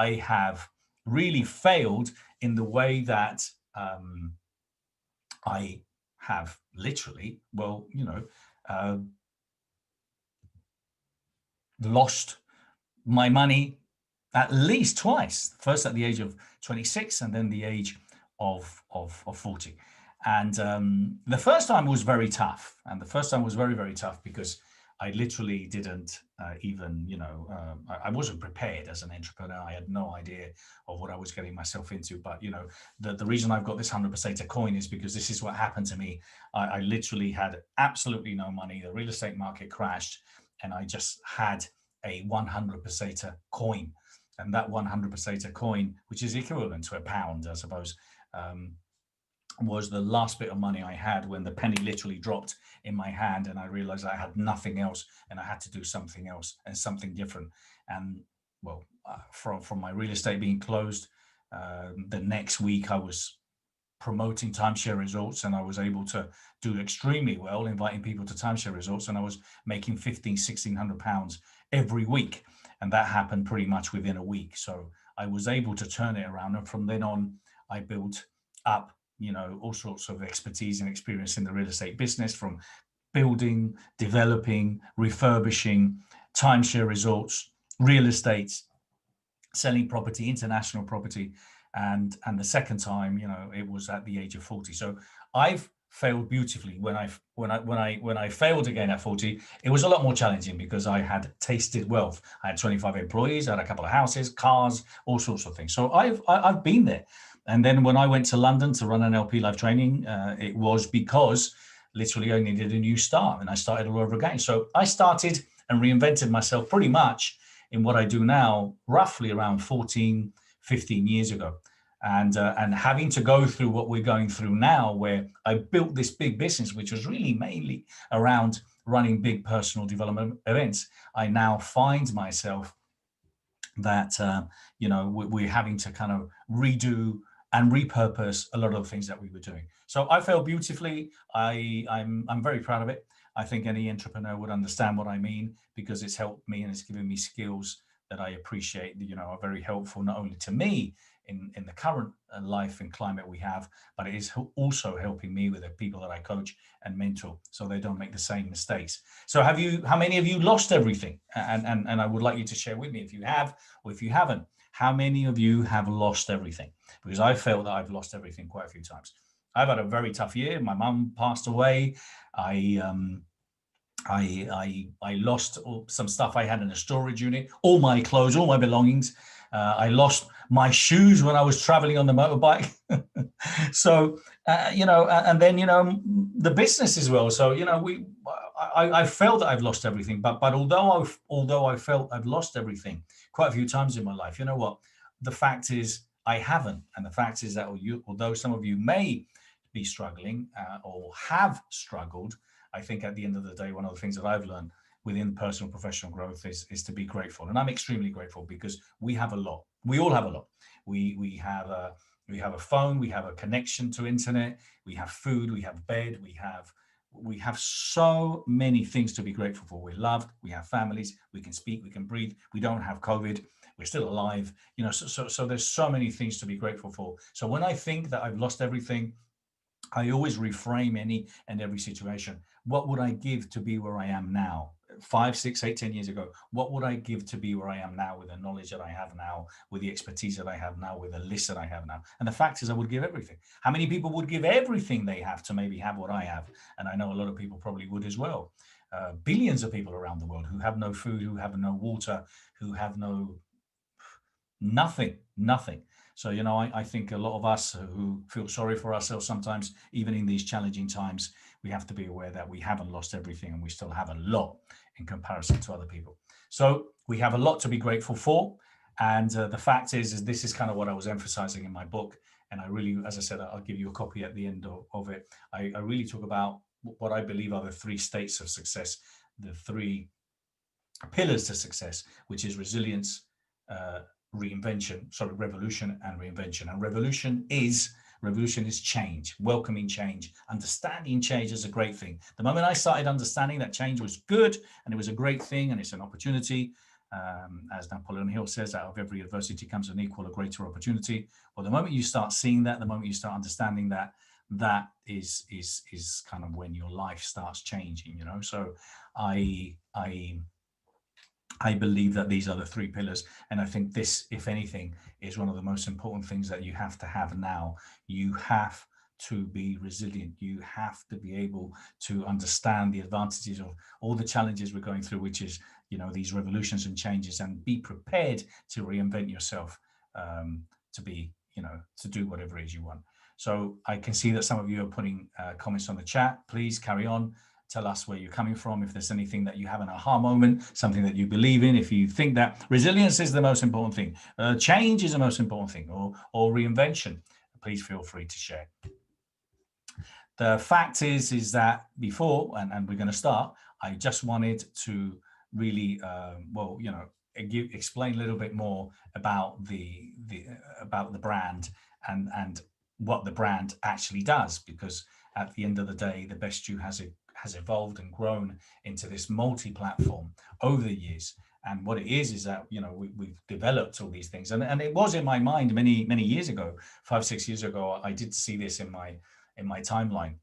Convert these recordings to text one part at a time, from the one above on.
I have really failed in the way that I have literally, uh, lost my money at least twice. First at the age of 26, and then the age of 40. And the first time was very tough, and the first time was very, very tough because I literally didn't even, I wasn't prepared as an entrepreneur. I had no idea of what I was getting myself into. But, the reason I've got this 100% coin is because this is what happened to me. I literally had absolutely no money. The real estate market crashed, and I just had a 100% coin. And that 100% coin, which is equivalent to a pound, I suppose, was the last bit of money I had when the penny literally dropped in my hand, and I realized I had nothing else, and I had to do something else and something different. And well, from my real estate being closed, the next week I was promoting timeshare resorts, and I was able to do extremely well, inviting people to timeshare resorts, and I was making 1,500, 1,600 pounds every week. And that happened pretty much within a week. So I was able to turn it around. And from then on, I built up, all sorts of expertise and experience in the real estate business, from building, developing, refurbishing timeshare resorts, real estate, selling property, international property. And the second time, it was at the age of 40. So I've failed beautifully. When I failed again at 40, it was a lot more challenging because I had tasted wealth. I had 25 employees, I had a couple of houses, cars, all sorts of things. So I've been there. And then when I went to London to run NLPLife training, it was because literally I needed a new start, and I started all over again. So I started and reinvented myself pretty much in what I do now, roughly around 14, 15 years ago. And having to go through what we're going through now, where I built this big business, which was really mainly around running big personal development events, I now find myself that, we're having to kind of redo and repurpose a lot of the things that we were doing. So I failed beautifully. I'm very proud of it. I think any entrepreneur would understand what I mean, because it's helped me and it's given me skills that I appreciate, are very helpful not only to me in the current life and climate we have, but it is also helping me with the people that I coach and mentor, so they don't make the same mistakes. So how many of you lost everything? And I would like you to share with me if you have, or if you haven't, how many of you have lost everything? Because I felt that I've lost everything quite a few times. I've had a very tough year. My mum passed away. I lost some stuff I had in a storage unit, all my clothes, all my belongings. I lost my shoes when I was traveling on the motorbike. So, and then, the business as well. So, I felt that I've lost everything, but although I felt I've lost everything quite a few times in my life, you know what? The fact is I haven't. And the fact is that although some of you may be struggling or have struggled, I think at the end of the day, one of the things that I've learned within personal professional growth is to be grateful. And I'm extremely grateful because we have a lot. We all have a lot. We have a phone, we have a connection to internet, we have food, we have bed, we have so many things to be grateful for. We're loved, we have families, we can speak, we can breathe, we don't have COVID, we're still alive. So there's so many things to be grateful for. So when I think that I've lost everything, I always reframe any and every situation. What would I give to be where I am now? 5, 6, 8, 10 years ago, what would I give to be where I am now, with the knowledge that I have now, with the expertise that I have now, with the list that I have now? And the fact is, I would give everything. How many people would give everything they have to maybe have what I have? And I know a lot of people probably would as well. Billions of people around the world who have no food, who have no water, who have nothing. So, I think a lot of us who feel sorry for ourselves sometimes, even in these challenging times, we have to be aware that we haven't lost everything, and we still have a lot in comparison to other people. So we have a lot to be grateful for. And the fact is this is kind of what I was emphasizing in my book. And I really, as I said, I'll give you a copy at the end of it. I really talk about what I believe are the 3 states of success, the 3 pillars to success, which is resilience, revolution and reinvention. And revolution is change, welcoming change, understanding change is a great thing. The moment I started understanding that change was good and it was a great thing and it's an opportunity, As Napoleon Hill says, out of every adversity comes an equal or greater opportunity. Well, the moment you start seeing that, the moment you start understanding that, that is kind of when your life starts changing. So I believe that these are the three pillars. And I think this, if anything, is one of the most important things that you have to have now. You have to be resilient. You have to be able to understand the advantages of all the challenges we're going through, which is, these revolutions and changes, and be prepared to reinvent yourself, to be, to do whatever it is you want. So I can see that some of you are putting comments on the chat. Please carry on. Tell us where you're coming from. If there's anything that you have an aha moment, something that you believe in, if you think that resilience is the most important thing, change is the most important thing, or reinvention, please feel free to share. The fact is that before, and we're going to start, I just wanted to really, explain a little bit more about the brand and what the brand actually does, because at the end of the day, the Best You has evolved and grown into this multi-platform over the years. And what it is that, we've developed all these things. And it was in my mind many, many years ago, 5-6 years ago, I did see this in my timeline.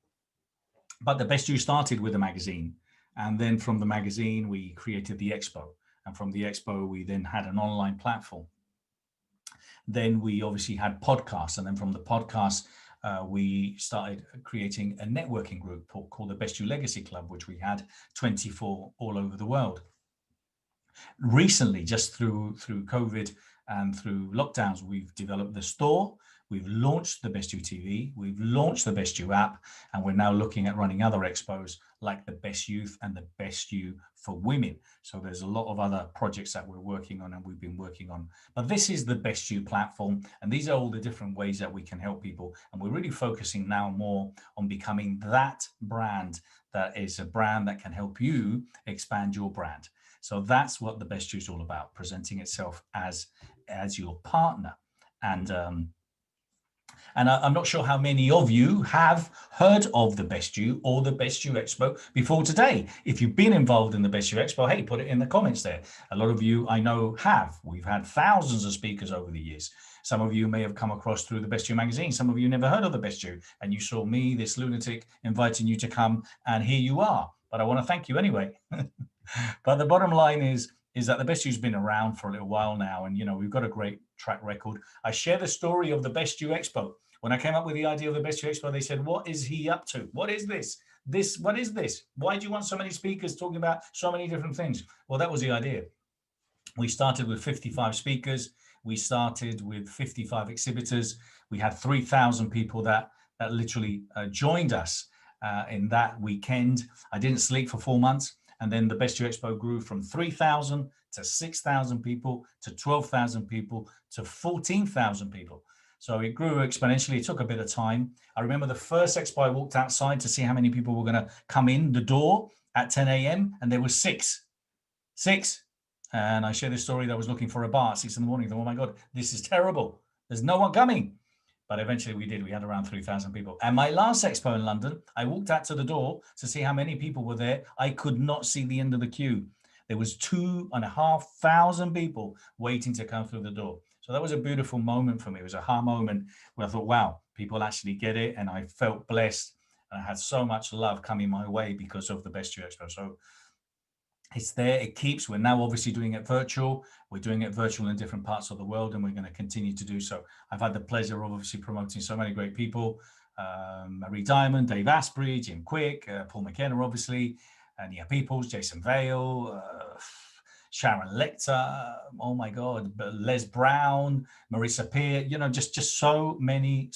But the Best You started with a magazine. And then from the magazine, we created the Expo. And from the Expo, we then had an online platform. Then we obviously had podcasts. And then from the podcast, we started creating a networking group called the Best You Legacy Club, which we had 24 all over the world. Recently, just through COVID and through lockdowns, we've developed the store. We've launched the Best You TV. We've launched the Best You app, and we're now looking at running other expos like the Best Youth and the Best You for Women. So there's a lot of other projects that we're working on and we've been working on. But this is the Best You platform, and these are all the different ways that we can help people. And we're really focusing now more on becoming that brand that is a brand that can help you expand your brand. So that's what the Best You is all about, presenting itself as your partner. And I'm not sure how many of you have heard of the Best You or the Best You Expo before today. If you've been involved in the Best You Expo, hey, put it in the comments there. A lot of you I know have. We've had thousands of speakers over the years. Some of you may have come across through the Best You magazine. Some of you never heard of the Best You, and you saw me, this lunatic, inviting you to come, and here you are. But I want to thank you anyway. But the bottom line is that the Best You's been around for a little while now, and we've got a great track record. I share the story of the Best You Expo. When I came up with the idea of the Best You Expo, they said, "What is he up to? What is this? What is this? Why do you want so many speakers talking about so many different things?" Well, that was the idea. We started with 55 speakers. We started with 55 exhibitors. We had 3,000 people that literally joined us in that weekend. I didn't sleep for 4 months. And then the Best You Expo grew from 3,000 to 6,000 people to 12,000 people to 14,000 people. So it grew exponentially. It took a bit of time. I remember the first expo, I walked outside to see how many people were going to come in the door at 10 a.m. and there were six. And I share this story that I was looking for a bar at 6 in the morning. I thought, oh my God, this is terrible. There's no one coming. But eventually we did. We had around 3,000 people. And my last expo in London, I walked out to the door to see how many people were there. I could not see the end of the queue. There was 2,500 people waiting to come through the door. So that was a beautiful moment for me. It was a aha moment where I thought, wow, people actually get it. And I felt blessed. And I had so much love coming my way because of the Best You Expo. So it's there, it keeps. We're now obviously doing it virtual. We're doing it virtual in different parts of the world, and we're going to continue to do so. I've had the pleasure of obviously promoting so many great people. Marie Diamond, Dave Asprey, Jim Quick, Paul McKenna, obviously, Nia Peoples, Jason Vale, Sharon Lecter, oh my God, Les Brown, Marissa Peer, just so many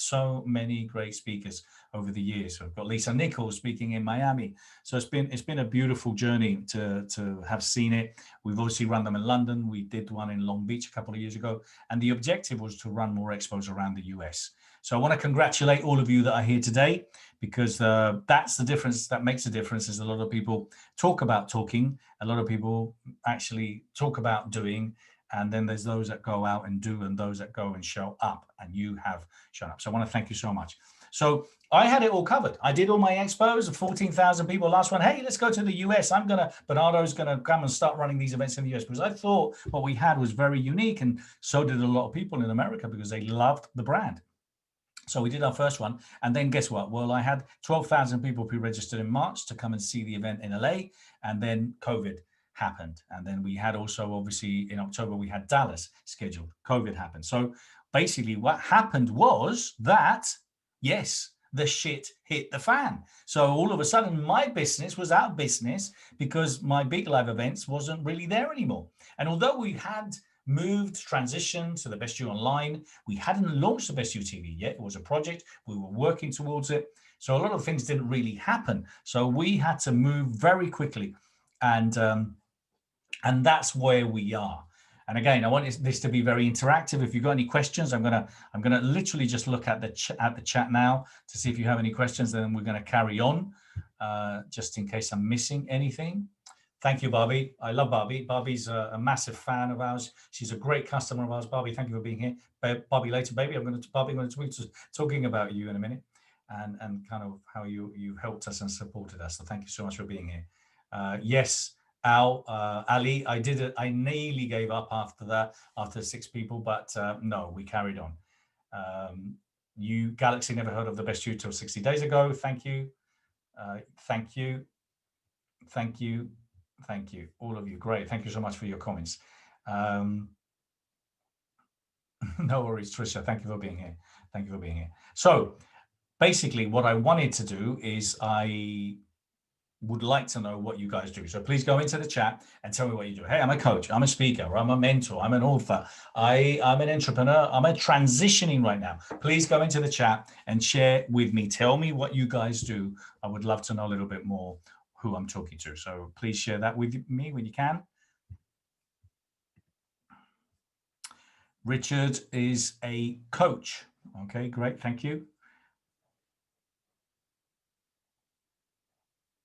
great speakers over the years. So I've got Lisa Nichols speaking in Miami. So it's been a beautiful journey to have seen it. We've obviously run them in London. We did one in Long Beach a couple of years ago. And the objective was to run more expos around the US. So I want to congratulate all of you that are here today, because that's the difference. That makes a difference. Is a lot of people talk about talking. A lot of people actually talk about doing. And then there's those that go out and do, and those that go and show up, and you have shown up. So I want to thank you so much. So I had it all covered. I did all my expos, 14,000 people. Last one, hey, let's go to the US. Bernardo's going to come and start running these events in the US, because I thought what we had was very unique. And so did a lot of people in America, because they loved the brand. So we did our first one. And then guess what? Well, I had 12,000 people pre-registered in March to come and see the event in LA. And then COVID happened. And then we had also, obviously, in October, we had Dallas scheduled. COVID happened. So basically what happened was that, yes, the shit hit the fan. So all of a sudden, my business was out of business because my big live events wasn't really there anymore. And although we had transitioned to the Best You Online, we hadn't launched the Best You TV yet. It was a project. We were working towards it. So a lot of things didn't really happen. So we had to move very quickly. And that's where we are. And again, I want this to be very interactive. If you've got any questions, I'm gonna literally just look at the chat now to see if you have any questions. Then we're gonna carry on, just in case I'm missing anything. Thank you, Barbie. I love Barbie. Barbie's a massive fan of ours. She's a great customer of ours. Barbie, thank you for being here. Barbie, later, baby, I'm going to talking about you in a minute, and kind of how you helped us and supported us. So thank you so much for being here. Yes. Ali, I did it. I nearly gave up after that, after 6 people, but no, we carried on. You, Galaxy, never heard of the Best You till 60 days ago. Thank you. Thank you. Thank you. Thank you. All of you. Great. Thank you so much for your comments. No worries, Trisha. Thank you for being here. Thank you for being here. So basically what I wanted to do is I would like to know what you guys do. So please go into the chat and tell me what you do. Hey, I'm a coach, I'm a speaker, I'm a mentor, I'm an author, I'm an entrepreneur, I'm a transitioning right now. Please go into the chat and share with me. Tell me what you guys do. I would love to know a little bit more who I'm talking to. So please share that with me when you can. Richard is a coach. Okay, great. Thank you.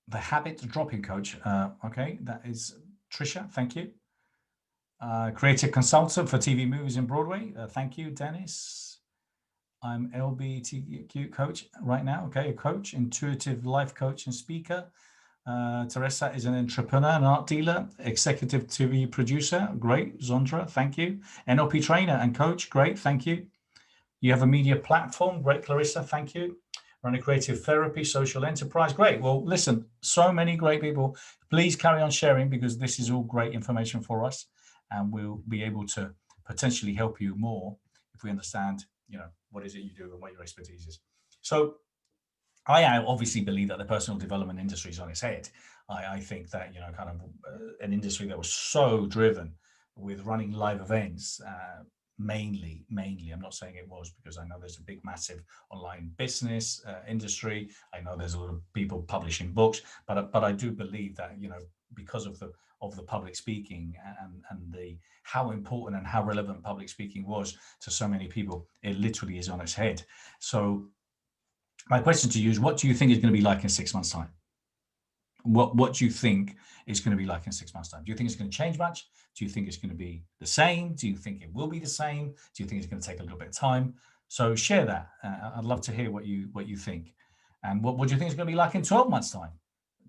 The habit dropping coach. Okay, that is Trisha. Thank you. Creative consultant for TV movies and Broadway. Thank you, Dennis. I'm LBTQ coach right now. Okay, a coach, intuitive life coach and speaker. Teresa is an entrepreneur, an art dealer, executive TV producer. Great. Zondra, thank you. NLP trainer and coach. Great. Thank you. You have a media platform. Great, Clarissa. Thank you. Run a creative therapy, social enterprise. Great. Well, listen, so many great people. Please carry on sharing, because this is all great information for us, and we'll be able to potentially help you more if we understand, what is it you do and what your expertise is. So I obviously believe that the personal development industry is on its head. I think that, kind of an industry that was so driven with running live events, mainly, I'm not saying it was, because I know there's a big, massive online business industry. I know there's a lot of people publishing books, but I do believe that, because of the public speaking and the how important and how relevant public speaking was to so many people, it literally is on its head. So my question to you is, what do you think is going to be like in 6 months' time? What do you think is going to be like in 6 months' time? Do you think it's going to change much? Do you think it's going to be the same? Do you think it will be the same? Do you think it's going to take a little bit of time? So share that. I'd love to hear what you think. And what do you think it's going to be like in 12 months' time?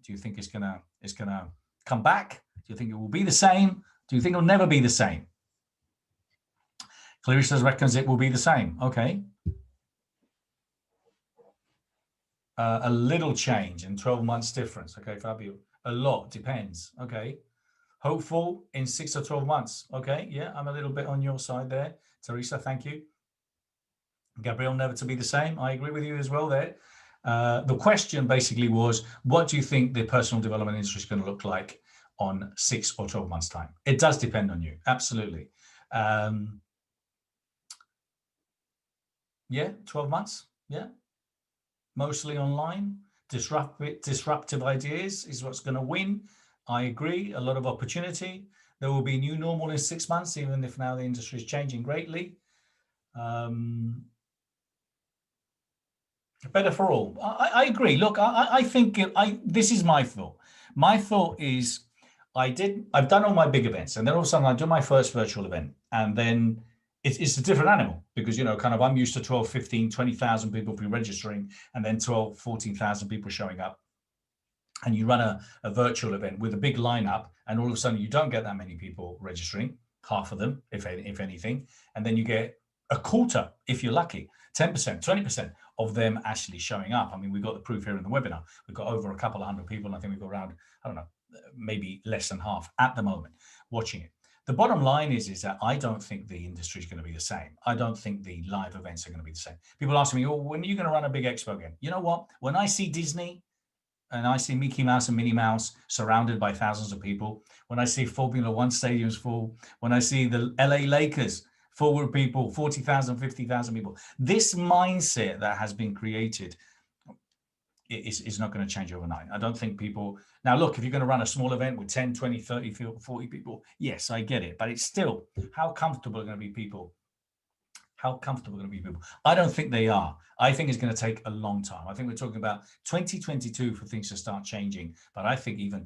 Do you think it's going to come back? Do you think it will be the same? Do you think it'll never be the same? Clarissa reckons it will be the same. Okay. A little change in 12 months difference. Okay, Fabio. A lot depends. Okay. Hopeful in 6 or 12 months. Okay. Yeah, I'm a little bit on your side there. Teresa, thank you. Gabrielle, never to be the same. I agree with you as well there. The question basically was, what do you think the personal development industry is going to look like on 6 or 12 months' time? It does depend on you. Absolutely. Yeah, 12 months. Yeah. Mostly online. Disruptive ideas is what's going to win. I agree. A lot of opportunity. There will be new normal in 6 months, even if now the industry is changing greatly. Better for all. I agree. Look, I think this is my thought. My thought is, I've done all my big events, and then all of a sudden I do my first virtual event, and then it's a different animal because, you know, kind of I'm used to 12, 15, 20,000 people pre-registering and then 12, 14,000 people showing up. And you run a virtual event with a big lineup, and all of a sudden you don't get that many people registering, half of them, if anything, and then you get a quarter, if you're lucky, 10%, 20% of them actually showing up. I mean, we've got the proof here in the webinar. We've got over a couple of hundred people, and I think we've got around, I don't know, maybe less than half at the moment watching it. The bottom line is that I don't think the industry is going to be the same. I don't think the live events are going to be the same. People ask me, oh, when are you going to run a big expo again? You know what? When I see Disney and I see Mickey Mouse and Minnie Mouse surrounded by thousands of people, when I see Formula One stadiums full, when I see the LA Lakers full with people, 40,000, 50,000 people, this mindset that has been created is not going to change overnight. I don't think people, now look, if you're going to run a small event with 10, 20, 30, 40 people, yes, I get it. But it's still, how comfortable are going to be people? How comfortable are going to be people? I don't think they are. I think it's going to take a long time. I think we're talking about 2022 for things to start changing. But I think even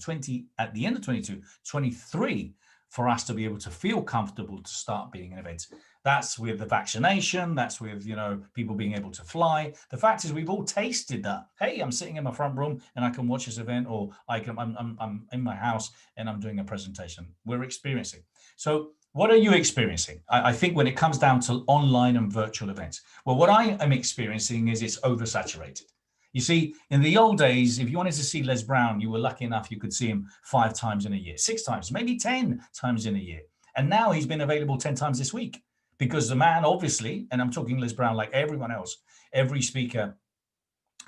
at the end of 22, 23, for us to be able to feel comfortable to start being an event. That's with the vaccination. That's with, you know, people being able to fly. The fact is, we've all tasted that. Hey, I'm sitting in my front room and I can watch this event, or I'm in my house and I'm doing a presentation. We're experiencing. So what are you experiencing? I think when it comes down to online and virtual events, well, what I am experiencing is it's oversaturated. You see, in the old days, if you wanted to see Les Brown, you were lucky enough you could see him 5 times in a year, 6 times, maybe 10 times in a year. And now he's been available 10 times this week because the man, obviously, and I'm talking Les Brown like everyone else, every speaker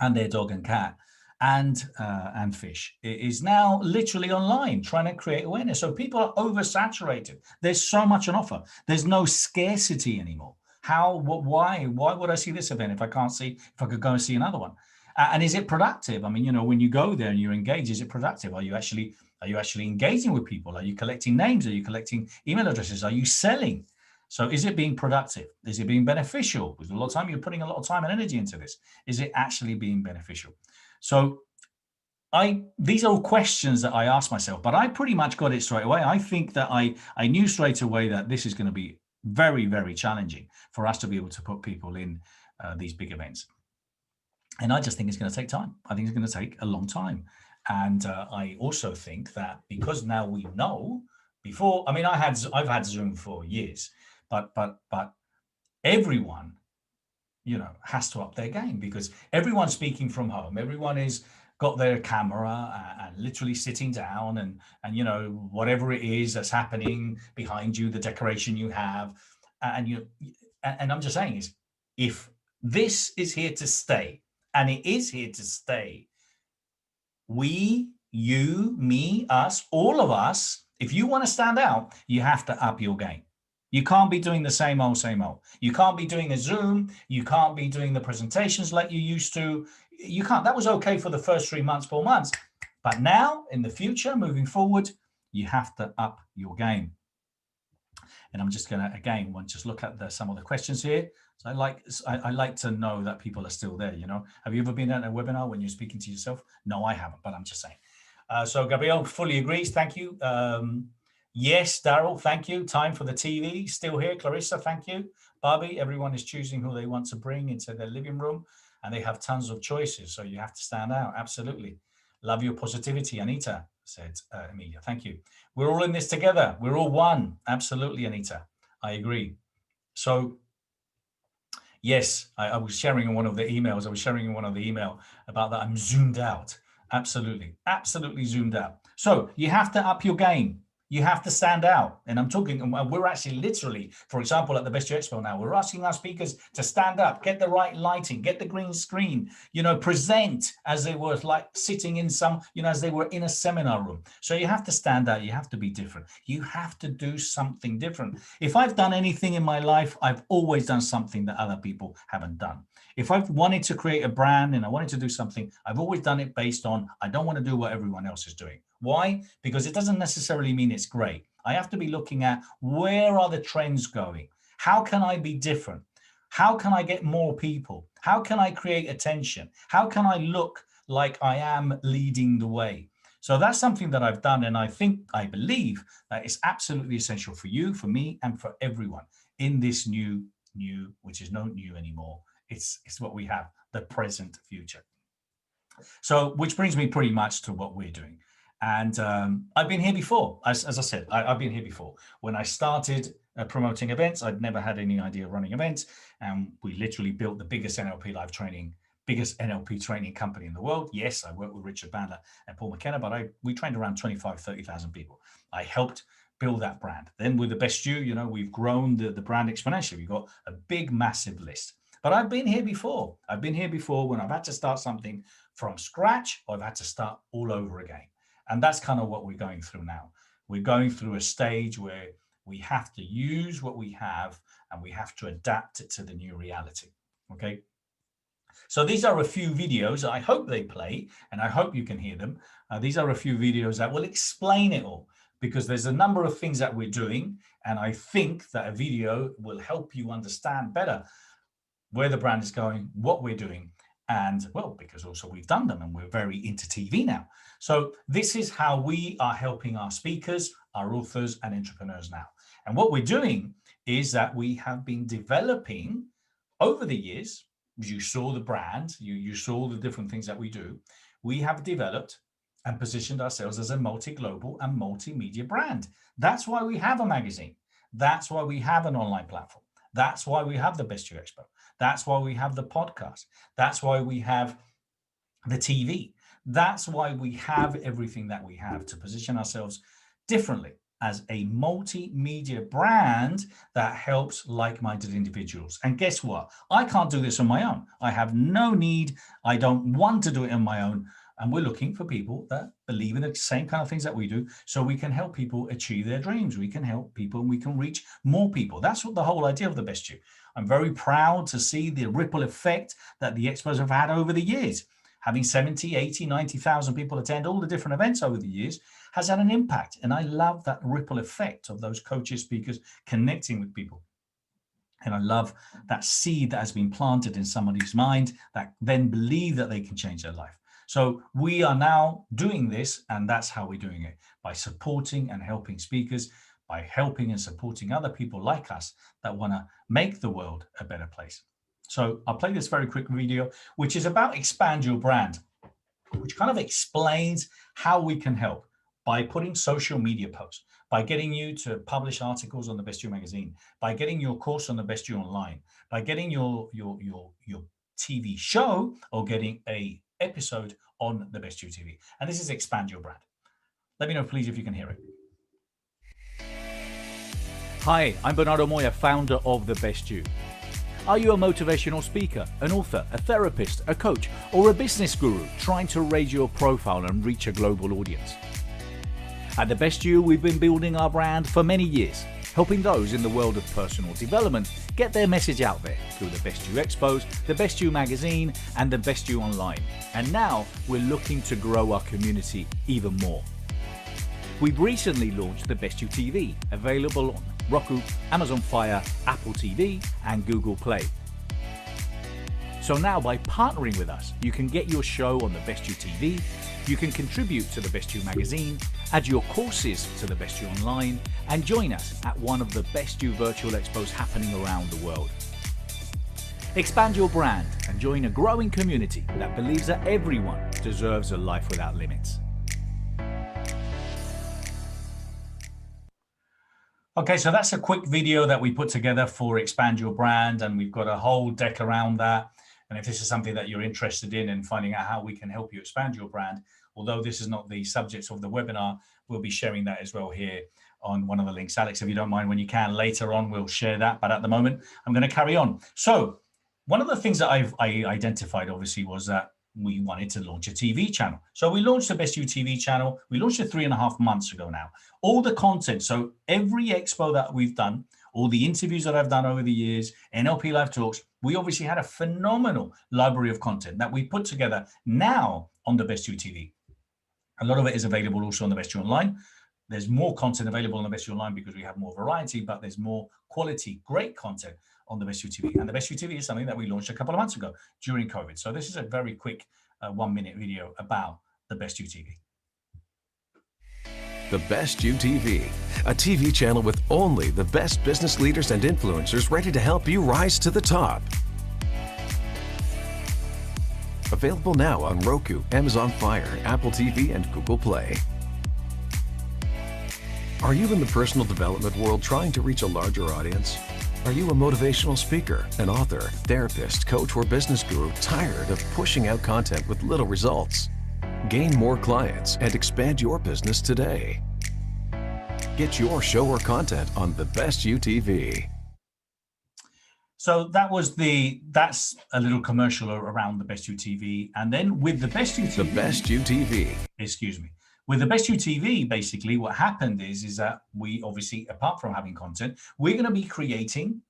and their dog and cat and fish is now literally online trying to create awareness. So people are oversaturated. There's so much on offer. There's no scarcity anymore. Why would I see this event if I could go and see another one? And is it productive? I mean, you know, when you go there and you're engaged, is it productive? Are you actually engaging with people? Are you collecting names? Are you collecting email addresses? Are you selling? So is it being productive? Is it being beneficial? Because a lot of time you're putting a lot of time and energy into this. Is it actually being beneficial? So these are all questions that I asked myself, but I pretty much got it straight away. I think that I knew straight away that this is going to be very, very challenging for us to be able to put people in these big events. And I just think it's going to take time. I think it's going to take a long time. And I also think that because now we know before, I mean, I've had Zoom for years, but everyone, you know, has to up their game because everyone's speaking from home. Everyone is got their camera and literally sitting down and you know, whatever it is that's happening behind you, the decoration you have, and I'm just saying is, if this is here to stay, and it is here to stay, we, you, me, us, all of us, if you want to stand out, you have to up your game. You can't be doing the same old, same old. You can't be doing a Zoom. You can't be doing the presentations like you used to. You can't. That was okay for the first 3 months, 4 months. But now, in the future, moving forward, you have to up your game. And I'm just going to, again, just look at some of the questions here. So I like to know that people are still there, you know. Have you ever been at a webinar when you're speaking to yourself? No, I haven't, but I'm just saying. So Gabriel fully agrees. Thank you. Yes, Daryl, thank you. Time for the TV. Still here. Clarissa, thank you. Barbie, everyone is choosing who they want to bring into their living room, and they have tons of choices. So you have to stand out. Absolutely. Love your positivity, Anita, said Amelia. Thank you. We're all in this together. We're all one. Absolutely, Anita. I agree. So, yes, I was sharing in one of the emails. About that. I'm zoomed out. Absolutely. Absolutely zoomed out. So you have to up your game. You have to stand out. And I'm talking, we're actually literally, for example, at the Best Year Expo now, we're asking our speakers to stand up, get the right lighting, get the green screen, you know, present as they were like sitting in some, you know, as they were in a seminar room. So you have to stand out. You have to be different. You have to do something different. If I've done anything in my life, I've always done something that other people haven't done. If I've wanted to create a brand and I wanted to do something, I've always done it based on, I don't want to do what everyone else is doing. Why? Because it doesn't necessarily mean it's great. I have to be looking at, where are the trends going? How can I be different? How can I get more people? How can I create attention? How can I look like I am leading the way? So that's something that I've done. And I believe that it's absolutely essential for you, for me, and for everyone. in this new, which is not new anymore. It's what we have, the present future. So, which brings me pretty much to what we're doing. And I've been here before. As I said, I've been here before. When I started promoting events, I'd never had any idea of running events. And we literally built the biggest NLPLife training, biggest NLP training company in the world. Yes, I worked with Richard Bandler and Paul McKenna, but we trained around 25, 30,000 people. I helped build that brand. Then with the Best You, we've grown the brand exponentially. We've got a big, massive list. But I've been here before. I've been here before when I've had to start something from scratch, or I've had to start all over again. And that's kind of what we're going through now. We're going through a stage where we have to use what we have and we have to adapt it to the new reality. Okay. So these are a few videos. I hope they play and I hope you can hear them. These are a few videos that will explain it all, because there's a number of things that we're doing. And I think that a video will help you understand better where the brand is going, what we're doing. And well, because also we've done them and we're very into TV now. So this is how we are helping our speakers, our authors and entrepreneurs now. And what we're doing is that we have been developing over the years. You saw the brand, you saw the different things that we do. We have developed and positioned ourselves as a multi-global and multimedia brand. That's why we have a magazine. That's why we have an online platform. That's why we have the Best You Expo. That's why we have the podcast. That's why we have the TV. That's why we have everything that we have to position ourselves differently as a multimedia brand that helps like-minded individuals. And guess what? I can't do this on my own. I have no need. I don't want to do it on my own. And we're looking for people that believe in the same kind of things that we do, so we can help people achieve their dreams. We can help people and we can reach more people. That's what the whole idea of the Best You. I'm very proud to see the ripple effect that the expos have had over the years. Having 70, 80, 90,000 people attend all the different events over the years has had an impact. And I love that ripple effect of those coaches, speakers connecting with people. And I love that seed that has been planted in somebody's mind that then believe that they can change their life. So we are now doing this, and that's how we're doing it, by supporting and helping speakers, by helping and supporting other people like us that want to make the world a better place. So I'll play this very quick video, which is about expand your brand, which kind of explains how we can help by putting social media posts, by getting you to publish articles on the Best You magazine, by getting your course on the Best You online, by getting your TV show or getting a episode on the Best You TV. And this is expand your brand. Let me know, please, if you can hear it. Hi, I'm Bernardo Moya, founder of The Best You. Are you a motivational speaker, an author, a therapist, a coach, or a business guru trying to raise your profile and reach a global audience? At The Best You, we've been building our brand for many years, helping those in the world of personal development get their message out there through the Best You Expos, the Best You magazine, and the Best You online. And now we're looking to grow our community even more. We've recently launched the Best You TV, available on Roku, Amazon Fire, Apple TV, and Google Play. So now by partnering with us, you can get your show on the Best You TV, you can contribute to the Best You magazine, add your courses to the Best You online, and join us at one of the Best You virtual expos happening around the world. Expand your brand and join a growing community that believes that everyone deserves a life without limits. Okay, so that's a quick video that we put together for Expand Your Brand, and we've got a whole deck around that. And if this is something that you're interested in and finding out how we can help you expand your brand, although this is not the subject of the webinar, we'll be sharing that as well here on one of the links. Alex, if you don't mind, when you can, later on, we'll share that. But at the moment, I'm going to carry on. So one of the things that I identified, obviously, was that we wanted to launch a TV channel. So we launched the Best You TV channel. We launched it 3.5 months ago now. All the content, so every expo that we've done, all the interviews that I've done over the years, NLPLife talks, we obviously had a phenomenal library of content that we put together now on the Best You TV. A lot of it is available also on the Best You Online. There's more content available on the Best You Online because we have more variety, but there's more quality, great content on the Best You TV. And the Best You TV is something that we launched a couple of months ago during COVID. So this is a very quick 1-minute video about the Best You TV. The Best You TV, a TV channel with only the best business leaders and influencers ready to help you rise to the top. Available now on Roku, Amazon Fire, Apple TV, and Google Play. Are you in the personal development world trying to reach a larger audience? Are you a motivational speaker, an author, therapist, coach, or business guru tired of pushing out content with little results? Gain more clients and expand your business today. Get your show or content on The Best You TV. So that's a little commercial around the Best You TV. And then with the Best You TV. The Best You TV. Excuse me. With the Best You TV, basically what happened is that we obviously, apart from having content, we're going to be creating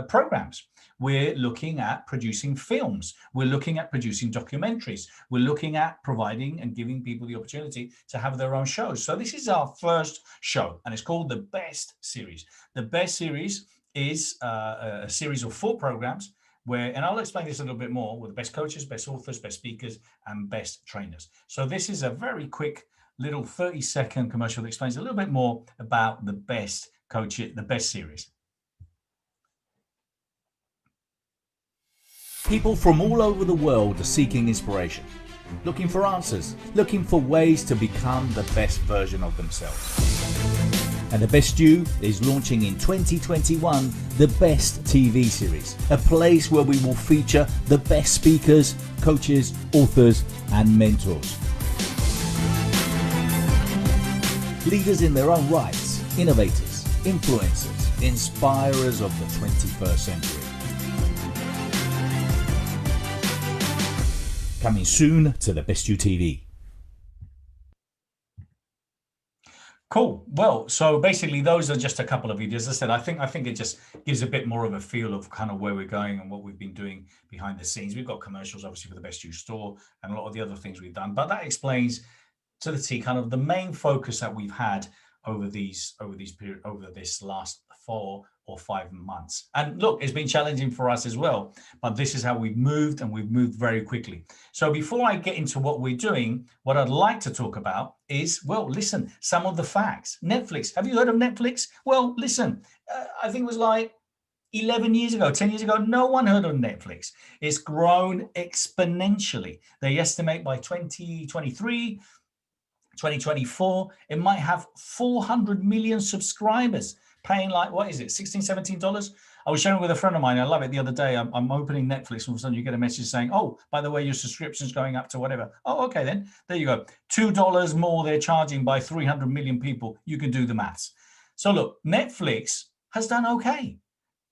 programs. We're looking at producing films. We're looking at producing documentaries. We're looking at providing and giving people the opportunity to have their own shows. So this is our first show, and it's called the Best Series. The Best Series is a series of 4 programs where, and I'll explain this a little bit more, with the best coaches, best authors, best speakers, and best trainers. So this is a very quick little 30-second commercial that explains a little bit more about the best coach, the best series. People from all over the world are seeking inspiration, looking for answers, looking for ways to become the best version of themselves. And The Best You is launching in 2021 the Best TV series, a place where we will feature the best speakers, coaches, authors, and mentors. Leaders in their own rights, innovators, influencers, inspirers of the 21st century. Coming soon to The Best You TV. Cool. Well, so basically those are just a couple of videos. As I said, I think it just gives a bit more of a feel of kind of where we're going and what we've been doing behind the scenes. We've got commercials, obviously, for the Best You store and a lot of the other things we've done. But that explains to the T kind of the main focus that we've had over this last 4 or 5 months. And look, it's been challenging for us as well, but this is how we've moved, and we've moved very quickly. So before I get into what we're doing, what I'd like to talk about is, well, listen, some of the facts. Netflix. Have you heard of Netflix? Well, listen, I think it was like 11 years ago, 10 years ago, no one heard of Netflix. It's grown exponentially. They estimate by 2023, 2024, it might have 400 million subscribers paying like, what is it, $16, $17? I was sharing with a friend of mine, I love it, the other day, I'm opening Netflix, and all of a sudden you get a message saying, oh, by the way, your subscription's going up to whatever. Oh, okay then, there you go. $2 more they're charging by 300 million people. You can do the maths. So look, Netflix has done okay.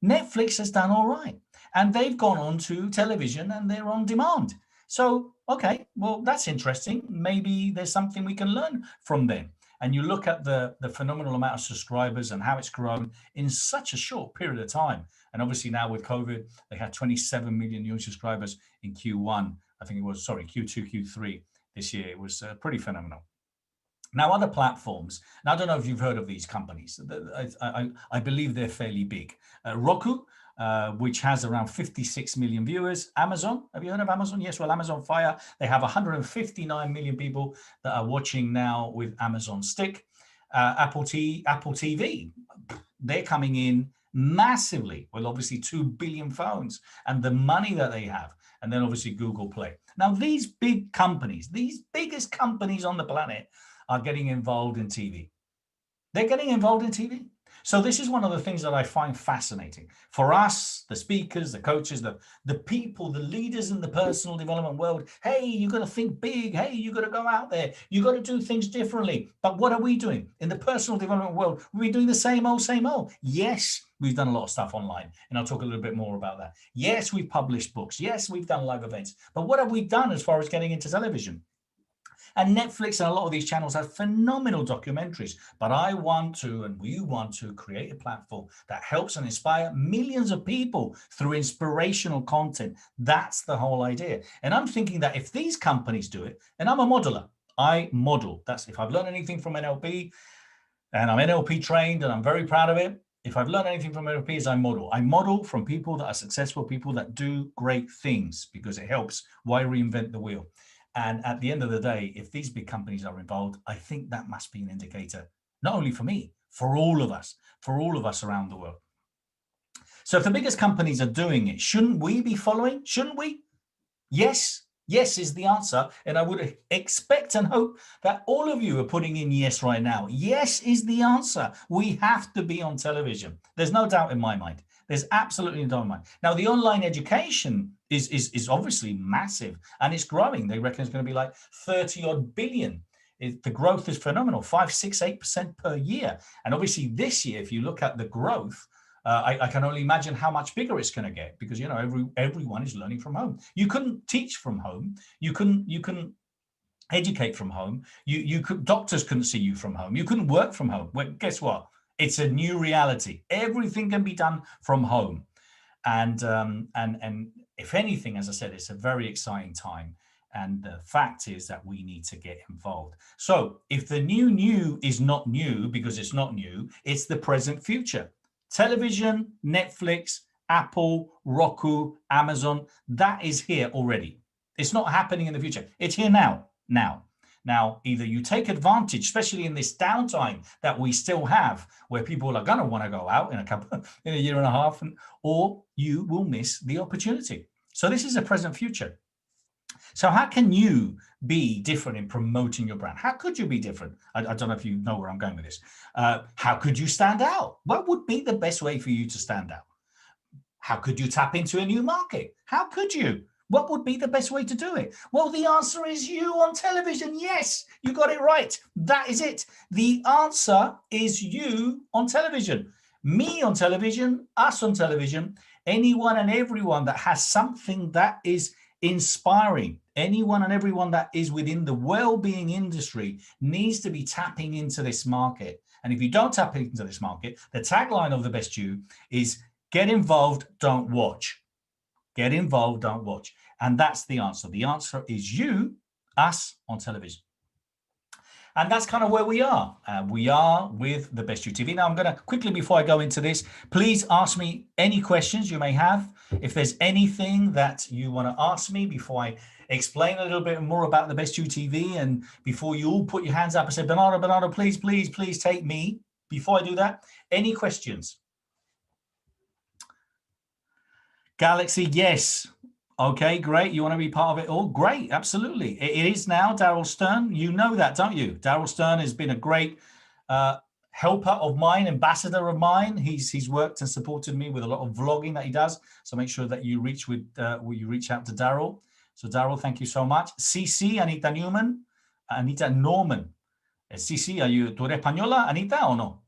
Netflix has done all right. And they've gone on to television and they're on demand. So, okay, well, that's interesting. Maybe there's something we can learn from them. And you look at the phenomenal amount of subscribers and how it's grown in such a short period of time. And obviously now with COVID, they had 27 million new subscribers in Q1. I think it was, Q2, Q3 this year. It was pretty phenomenal. Now, other platforms, and I don't know if you've heard of these companies. I believe they're fairly big. Roku, which has around 56 million viewers. Amazon, have you heard of Amazon? Yes, well, Amazon Fire, they have 159 million people that are watching now with Amazon Stick. Apple TV, they're coming in massively with obviously 2 billion phones and the money that they have. And then obviously Google Play. Now, these big companies, these biggest companies on the planet are getting involved in TV. They're getting involved in TV. So this is one of the things that I find fascinating. For us, the speakers, the coaches, the people, the leaders in the personal development world, hey, you got to think big. Hey, you got to go out there. You got to do things differently. But what are we doing? In the personal development world, we're doing the same old, same old. Yes, we've done a lot of stuff online, and I'll talk a little bit more about that. Yes, we've published books. Yes, we've done live events. But what have we done as far as getting into television? And Netflix and a lot of these channels have phenomenal documentaries, but I want to, and we want to, create a platform that helps and inspire millions of people through inspirational content. That's the whole idea. And I'm thinking that if these companies do it, and I'm a modeler, I model. That's if I've learned anything from NLP, and I'm NLP trained, and I'm very proud of it. If I've learned anything from NLP is I model. I model from people that are successful, people that do great things, because it helps. Why reinvent the wheel? And at the end of the day, if these big companies are involved, I think that must be an indicator not only for me, for all of us around the world. So if the biggest companies are doing it, shouldn't we be following? Shouldn't we? Yes. Yes is the answer. And I would expect and hope that all of you are putting in yes right now. Yes is the answer. We have to be on television. There's no doubt in my mind. There's absolutely no doubt in my mind. Now, the online education is obviously massive and it's growing. They reckon it's going to be like 30 odd billion. The growth is phenomenal, 5, 6, 8% per year. And obviously this year, if you look at the growth, I can only imagine how much bigger it's going to get because, you know, everyone is learning from home. You couldn't teach from home. You couldn't educate from home. Doctors couldn't see you from home. You couldn't work from home. Well, guess what? It's a new reality. Everything can be done from home. And if anything, as I said, it's a very exciting time. And the fact is that we need to get involved. So if the new is not new because it's not new, it's the present future. Television, Netflix, Apple, Roku, Amazon, that is here already. It's not happening in the future. It's here now. Now, either you take advantage, especially in this downtime that we still have, where people are going to want to go out in a year and a half, or you will miss the opportunity. So this is a present future. So how can you be different in promoting your brand? How could you be different? I don't know if you know where I'm going with this. How could you stand out? What would be the best way for you to stand out? How could you tap into a new market? How could you? What would be the best way to do it? Well, the answer is you on television. Yes, you got it right. That is it. The answer is you on television. Me on television, us on television, anyone and everyone that has something that is inspiring, anyone and everyone that is within the well-being industry needs to be tapping into this market. And if you don't tap into this market, the tagline of The Best You is get involved, don't watch. Get involved, don't watch. And that's the answer. The answer is you, us on television. And that's kind of where we are. We are with The Best You TV. Now, I'm going to quickly, before I go into this, please ask me any questions you may have. If there's anything that you want to ask me before I explain a little bit more about The Best You TV, and before you all put your hands up and say, Bernardo, please take me. Before I do that, any questions? Galaxy, yes. Okay, great. You want to be part of it all? Great, absolutely. It is now Daryl Stern. You know that, don't you? Daryl Stern has been a great helper of mine, ambassador of mine. He's worked and supported me with a lot of vlogging that he does. So make sure that you reach out to Daryl. So Daryl, thank you so much. CC, Anita Newman, Anita Norman. CC, tú eres española, Anita, o no?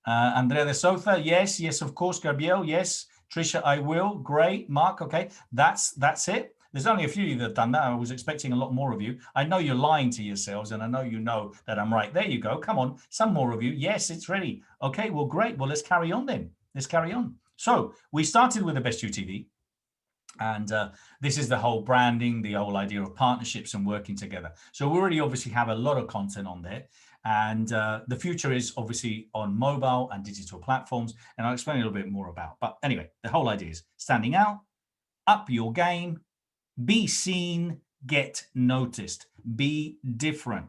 Andrea de Souza, yes, of course. Gabriel, yes. Trisha, I will. Great. Mark, okay. That's it. There's only a few of you that have done that. I was expecting a lot more of you. I know you're lying to yourselves, and I know you know that I'm right. There you go. Come on. Some more of you. Yes, it's ready. Okay, well, great. Well, let's carry on then. Let's carry on. So we started with The Best You TV. And this is the whole branding, the whole idea of partnerships and working together. So we already obviously have a lot of content on there. And the future is obviously on mobile and digital platforms. And I'll explain a little bit more about. But anyway, the whole idea is standing out, up your game, be seen, get noticed, be different.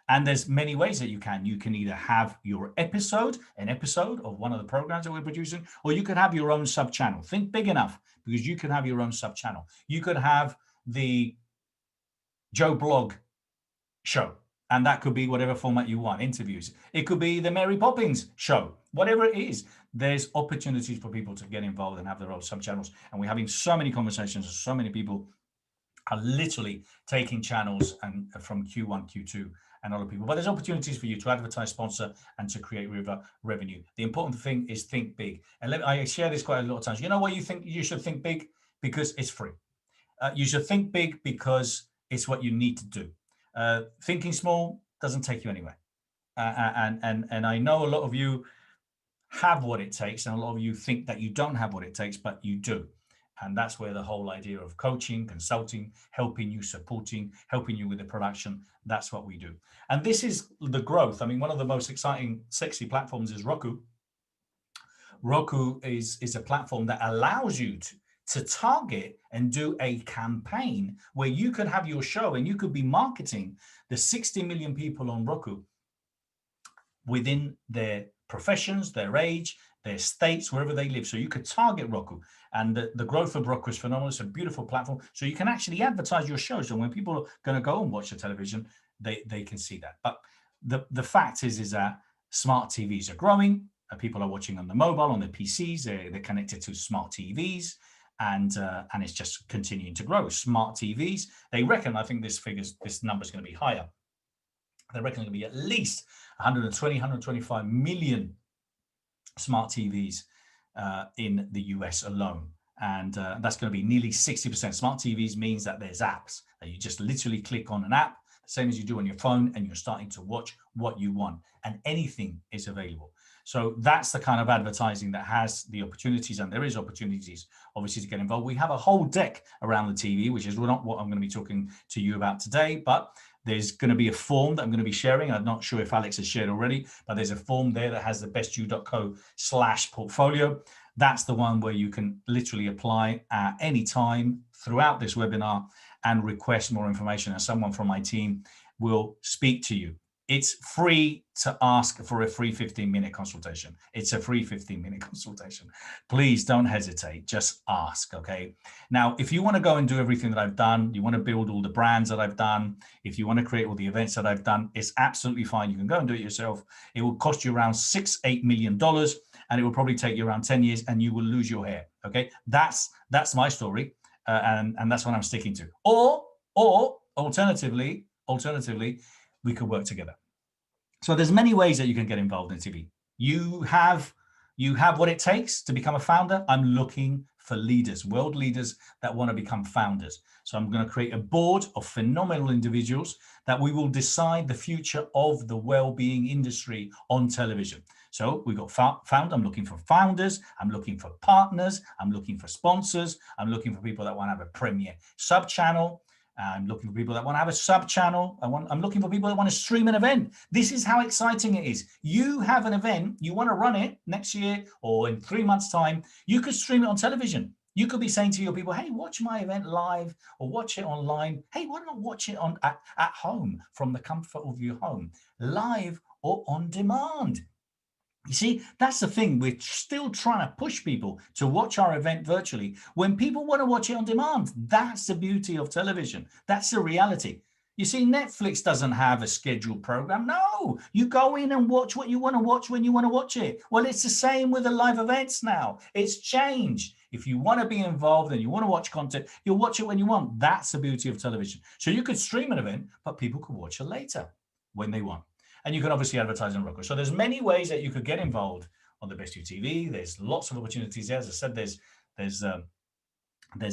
And there's many ways that you can. You can either have your an episode of one of the programs that we're producing, or you could have your own sub-channel. Think big enough, because you can have your own sub-channel. You could have the Joe Blog show, and that could be whatever format you want, interviews. It could be the Mary Poppins show, whatever it is. There's opportunities for people to get involved and have their own sub-channels. And we're having so many conversations, so many people are literally taking channels and from Q1, Q2, and other people. But there's opportunities for you to advertise, sponsor, and to create revenue. The important thing is think big. And I share this quite a lot of times. You know why you should think big? Because it's free. You should think big because it's what you need to do. Thinking small doesn't take you anywhere. And I know a lot of you have what it takes, and a lot of you think that you don't have what it takes, but you do. And that's where the whole idea of coaching, consulting, helping you, supporting, helping you with the production, that's what we do. And this is the growth. I mean, one of the most exciting, sexy platforms is Roku. Roku is a platform that allows you to target and do a campaign where you could have your show and you could be marketing the 60 million people on Roku within their professions, their age, their states, wherever they live. So you could target Roku, and the growth of Roku is phenomenal. It's a beautiful platform. So you can actually advertise your shows. And when people are going to go and watch the television, they can see that. But the fact is that smart TVs are growing. People are watching on the mobile, on their PCs. They're connected to smart TVs, and it's just continuing to grow. Smart TVs. They reckon, I think this number is going to be higher. They reckon it's going to be at least 120, 125 million smart TVs in the US alone. And that's going to be nearly 60%. Smart TVs means that there's apps that you just literally click on an app, the same as you do on your phone, and you're starting to watch what you want, and anything is available. So that's the kind of advertising that has the opportunities, and there is opportunities, obviously, to get involved. We have a whole deck around the TV, which is not what I'm going to be talking to you about today, but there's going to be a form that I'm going to be sharing. I'm not sure if Alex has shared already, but there's a form there that has the bestyou.co/portfolio. That's the one where you can literally apply at any time throughout this webinar and request more information, and someone from my team will speak to you. It's free to ask for a free 15-minute consultation. It's a free 15-minute consultation. Please don't hesitate. Just ask, okay? Now, if you want to go and do everything that I've done, you want to build all the brands that I've done, if you want to create all the events that I've done, it's absolutely fine. You can go and do it yourself. It will cost you around $6-8 million, and it will probably take you around 10 years, and you will lose your hair, okay? That's my story, and that's what I'm sticking to. Or alternatively, we could work together. So there's many ways that you can get involved in TV. You have what it takes to become a founder. I'm looking for leaders, world leaders that want to become founders. So I'm going to create a board of phenomenal individuals that we will decide the future of the well-being industry on television. So we've got found. I'm looking for founders. I'm looking for partners. I'm looking for sponsors. I'm looking for people that want to have a premier sub-channel. I'm looking for people that want to have a sub-channel. I'm looking for people that want to stream an event. This is how exciting it is. You have an event, you want to run it next year or in 3 months' time, you could stream it on television. You could be saying to your people, hey, watch my event live or watch it online. Hey, why not watch it at home from the comfort of your home, live or on demand? You see, that's the thing. We're still trying to push people to watch our event virtually when people want to watch it on demand. That's the beauty of television. That's the reality. You see, Netflix doesn't have a scheduled program. No, you go in and watch what you want to watch when you want to watch it. Well, it's the same with the live events now. It's changed. If you want to be involved and you want to watch content, you'll watch it when you want. That's the beauty of television. So you could stream an event, but people could watch it later when they want. And you can obviously advertise on Roku. So there's many ways that you could get involved on the Best You TV. There's lots of opportunities there. As I said, there's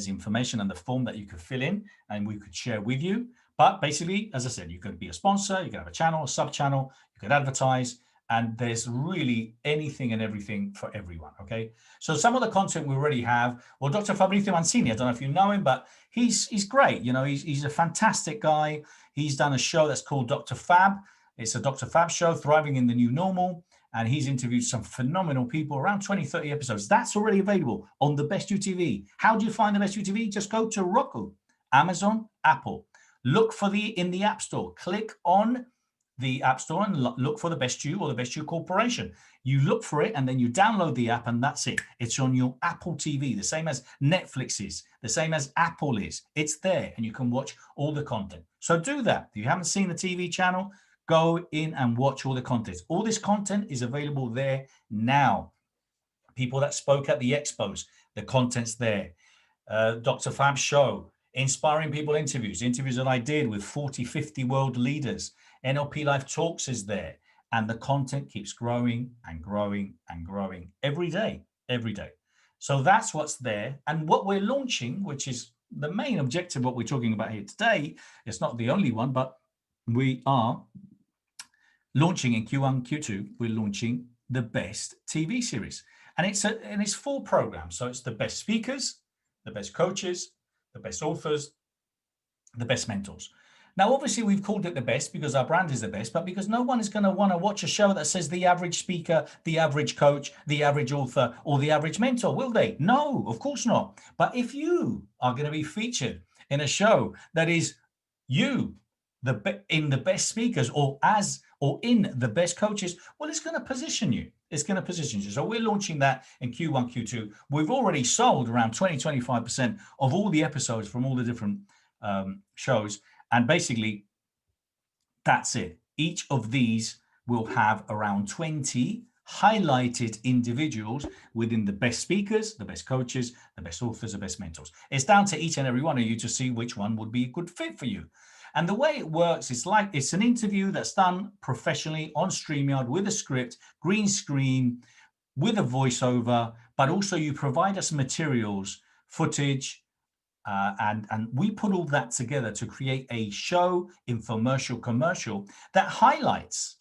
information and the form that you could fill in and we could share with you. But basically, as I said, you could be a sponsor, you could have a channel, a sub-channel, you could advertise, and there's really anything and everything for everyone, okay? So some of the content we already have, well, Dr. Fabrizio Mancini, I don't know if you know him, but he's great. You know, he's a fantastic guy. He's done a show that's called Dr. Fab. It's a Dr. Fab show, Thriving in the New Normal. And he's interviewed some phenomenal people, around 20, 30 episodes. That's already available on the Best You TV. How do you find the Best You TV? Just go to Roku, Amazon, Apple. Look for in the App Store. Click on the App Store and look for the Best You or the Best You Corporation. You look for it and then you download the app and that's it. It's on your Apple TV, the same as Netflix is, the same as Apple is. It's there and you can watch all the content. So do that. If you haven't seen the TV channel, go in and watch all the content. All this content is available there now. People that spoke at the expos, the content's there. Dr. Fab's show, inspiring people interviews that I did with 40, 50 world leaders. NLPLife Talks is there. And the content keeps growing and growing and growing every day. So that's what's there. And what we're launching, which is the main objective, what we're talking about here today, it's not the only one, but we are launching in Q1, Q2, we're launching the Best TV series. And it's 4 programs. So it's the best speakers, the best coaches, the best authors, the best mentors. Now, obviously, we've called it the best because our brand is the best, but because no one is going to want to watch a show that says the average speaker, the average coach, the average author, or the average mentor, will they? No, of course not. But if you are going to be featured in a show that is you, in the best speakers, or or in the best coaches, well, it's going to position you. It's going to position you. So we're launching that in Q1, Q2. We've already sold around 20-25% of all the episodes from all the different shows. And basically, that's it. Each of these will have around 20 highlighted individuals within the best speakers, the best coaches, the best authors, the best mentors. It's down to each and every one of you to see which one would be a good fit for you. And the way it works is like it's an interview that's done professionally on StreamYard with a script, green screen, with a voiceover, but also you provide us materials, footage, and we put all that together to create a show, infomercial, commercial that highlights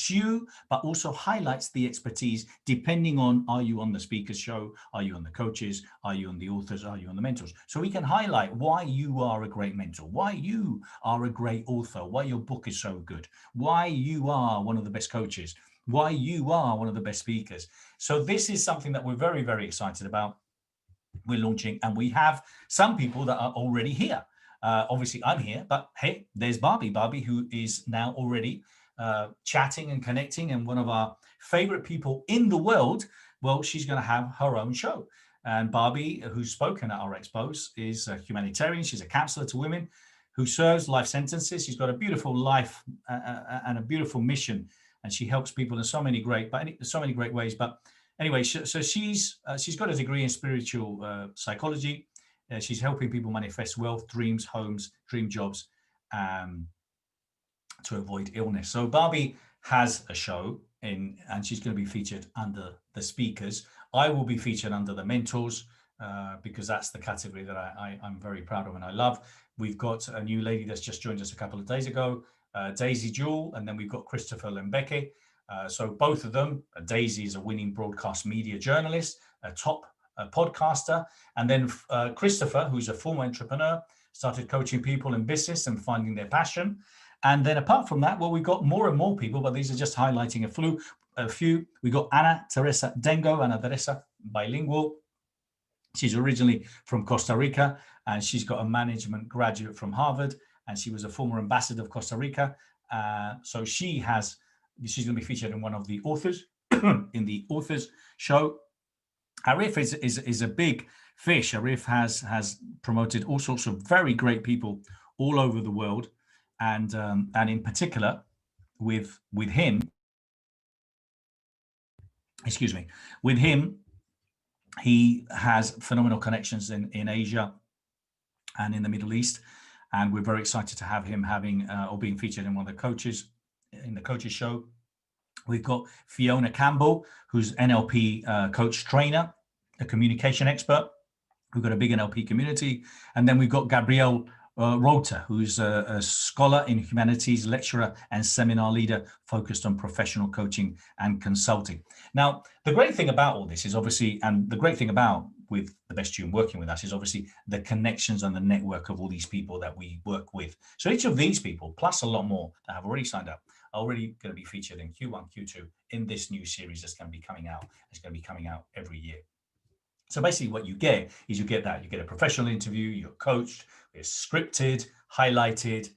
you, but also highlights the expertise depending on, are you on the speaker's show? Are you on the coaches? Are you on the authors? Are you on the mentors? So we can highlight why you are a great mentor, why you are a great author, why your book is so good, why you are one of the best coaches, why you are one of the best speakers. So this is something that we're very, very excited about. We're launching, and we have some people that are already here. Obviously, I'm here, but hey, there's Barbie, who is now already chatting and connecting, and one of our favorite people in the world. Well, she's going to have her own show. And Barbie, who's spoken at our expos, is a humanitarian. She's a counselor to women who serves life sentences. She's got a beautiful life and a beautiful mission, and she helps people in so many great ways. But anyway, so she's got a degree in spiritual psychology. She's helping people manifest wealth, dreams, homes, dream jobs, to avoid illness. So Barbie has a show and she's going to be featured under the speakers. I will be featured under the mentors because that's the category that I'm very proud of and I love. We've got a new lady that's just joined us a couple of days ago, Daisy Jewell, and then we've got Christopher Lembeke. So both of them, Daisy is a winning broadcast media journalist, a top podcaster, and then Christopher, who's a former entrepreneur, started coaching people in business and finding their passion. And then apart from that, well, we've got more and more people, but these are just highlighting a few. We got Ana Teresa Dengo, Ana Teresa, bilingual. She's originally from Costa Rica, and she's got a management graduate from Harvard, and she was a former ambassador of Costa Rica. So she's going to be featured in one of the authors in the authors show. Arif is a big fish. Arif has promoted all sorts of very great people all over the world, and in particular with him, he has phenomenal connections in Asia and in the Middle East, and we're very excited to have him being featured in one of the coaches in the coaches show. We've got Fiona Campbell, who's NLP coach trainer, a communication expert. We've got a big NLP community. And then we've got Gabrielle Rota, who's a scholar in humanities, lecturer and seminar leader focused on professional coaching and consulting. Now, the great thing about all this is obviously, and the great thing about with the Best You and working with us is obviously the connections and the network of all these people that we work with. So each of these people, plus a lot more that have already signed up, are already going to be featured in Q1, Q2 in this new series that's going to be coming out. It's going to be coming out every year. So basically what you get is you get a professional interview, you're coached, it's scripted, highlighted,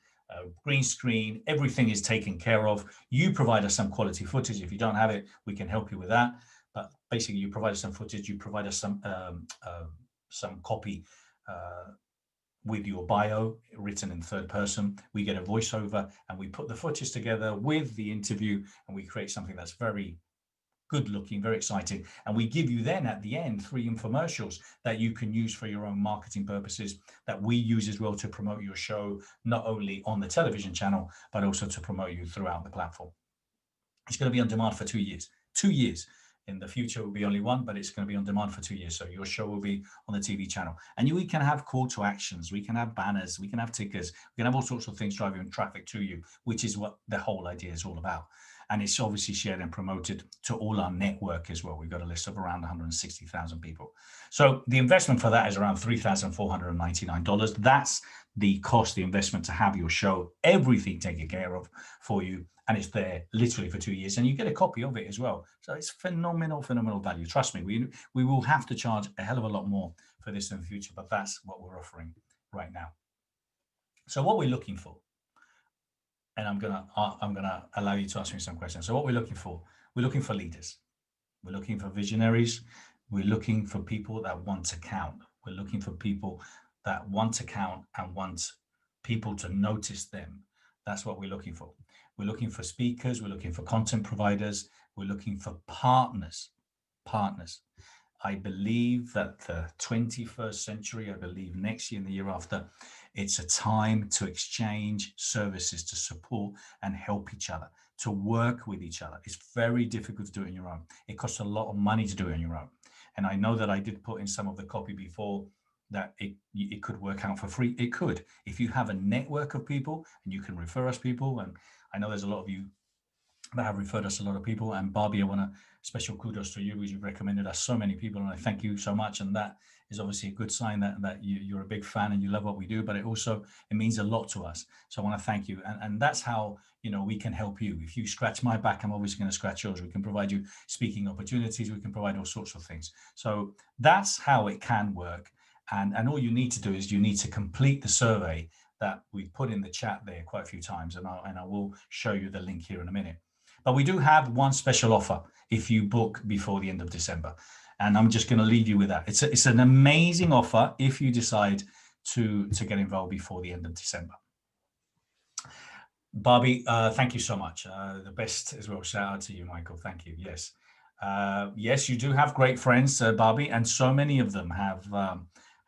green screen, everything is taken care of. You provide us some quality footage. If you don't have it, we can help you with that. But basically you provide us some footage, you provide us some copy with your bio written in third person. We get a voiceover and we put the footage together with the interview and we create something that's very good looking, very exciting. And we give you then at the end 3 infomercials that you can use for your own marketing purposes, that we use as well to promote your show, not only on the television channel, but also to promote you throughout the platform. It's going to be on demand for 2 years. 2 years. In the future will be only 1, but it's going to be on demand for 2 years. So your show will be on the TV channel. And we can have call to actions. We can have banners. We can have tickers. We can have all sorts of things driving traffic to you, which is what the whole idea is all about. And it's obviously shared and promoted to all our network as well. We've got a list of around 160,000 people. So the investment for that is around $3,499. That's the cost, the investment to have your show, everything taken care of for you. And it's there literally for 2 years. And you get a copy of it as well. So it's phenomenal value. Trust me, we will have to charge a hell of a lot more for this in the future, but that's what we're offering right now. So what we're looking for and I'm gonna allow you to ask me some questions. So what we're looking for leaders. We're looking for visionaries. We're looking for people that want to count. We're looking for people that want to count and want people to notice them. That's what we're looking for. We're looking for speakers. We're looking for content providers. We're looking for partners. Partners. I believe that the 21st century, I believe next year and the year after, it's a time to exchange services, to support and help each other, to work with each other. It's very difficult to do it on your own. It costs a lot of money to do it on your own. And I know that I did put in some of the copy before that it could work out for free. It could. If you have a network of people and you can refer us people, and I know there's a lot of you that have referred us a lot of people. And Barbie, I want to special kudos to you because you've recommended us so many people, and I thank you so much. And that is obviously a good sign that you're a big fan and you love what we do. But it means a lot to us. So I want to thank you, and that's how we can help you. If you scratch my back, I'm obviously going to scratch yours. We can provide you speaking opportunities. We can provide all sorts of things. So that's how it can work. And all you need to do is you need to complete the survey that we've put in the chat there quite a few times, and I will show you the link here in a minute. But we do have one special offer if you book before the end of December. And I'm just going to leave you with that. It's an amazing offer if you decide to get involved before the end of December. Barbie, thank you so much. The best as well. Shout out to you, Michael. Thank you. Yes. Yes, you do have great friends, Barbie, and so many of them have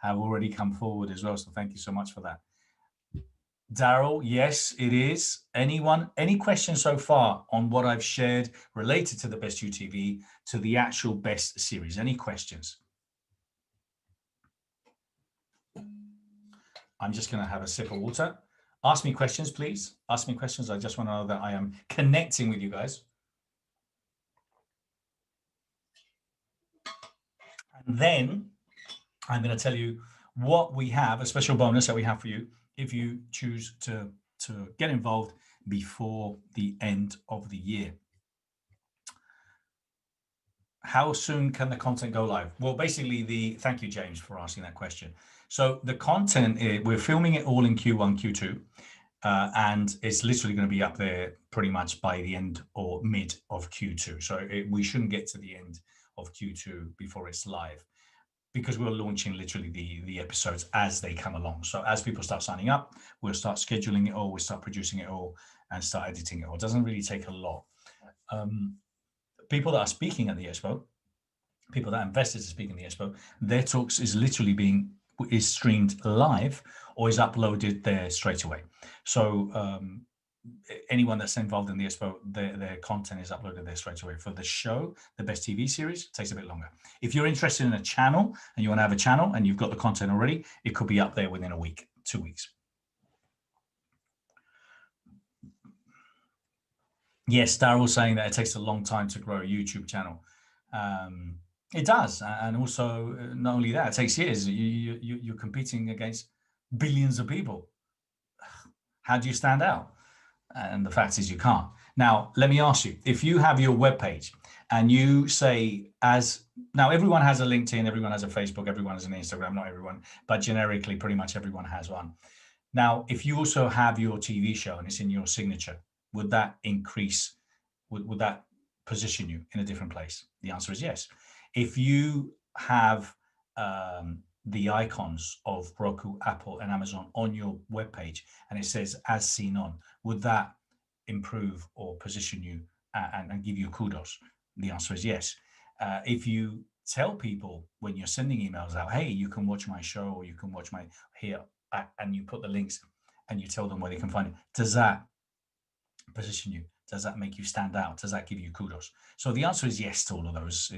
already come forward as well. So thank you so much for that. Daryl, yes, it is. Any questions so far on what I've shared related to the Best UTV, to the actual Best series? Any questions? I'm just going to have a sip of water. Ask me questions, please. Ask me questions. I just want to know that I am connecting with you guys. And then I'm going to tell you what we have, a special bonus that we have for you if you choose to get involved before the end of the year. How soon can the content go live? Well, basically, thank you, James, for asking that question. So the content, we're filming it all in Q1, Q2, and it's literally going to be up there pretty much by the end or mid of Q2. So we shouldn't get to the end of Q2 before it's live, because we're launching literally the episodes as they come along. So as people start signing up, we'll start scheduling it all, we'll start producing it all, and start editing it all. It doesn't really take a lot. People that are speaking at the Expo, people that investors are speaking at the Expo, their talks is literally is streamed live or is uploaded there straight away. So anyone that's involved in the Expo, their content is uploaded there straight away. For the show, the Best TV series, it takes a bit longer. If you're interested in a channel and you want to have a channel and you've got the content already, it could be up there within a week, 2 weeks. Yes, Daryl saying that it takes a long time to grow a YouTube channel. It does, and also not only that, it takes years. You're competing against billions of people. How do you stand out? And the fact is you can't. Now, let me ask you, if you have your webpage and you say, now everyone has a LinkedIn, everyone has a Facebook, everyone has an Instagram, not everyone, but generically pretty much everyone has one. Now, if you also have your TV show and it's in your signature, would that increase, would that position you in a different place? The answer is yes. If you have the icons of Roku, Apple, and Amazon on your webpage, and it says as seen on, would that improve or position you and give you kudos? The answer is yes. If you tell people when you're sending emails out, hey, you can watch my show or you can watch my here, and you put the links and you tell them where they can find it, does that position you? Does that make you stand out? Does that give you kudos? So the answer is yes to all of those,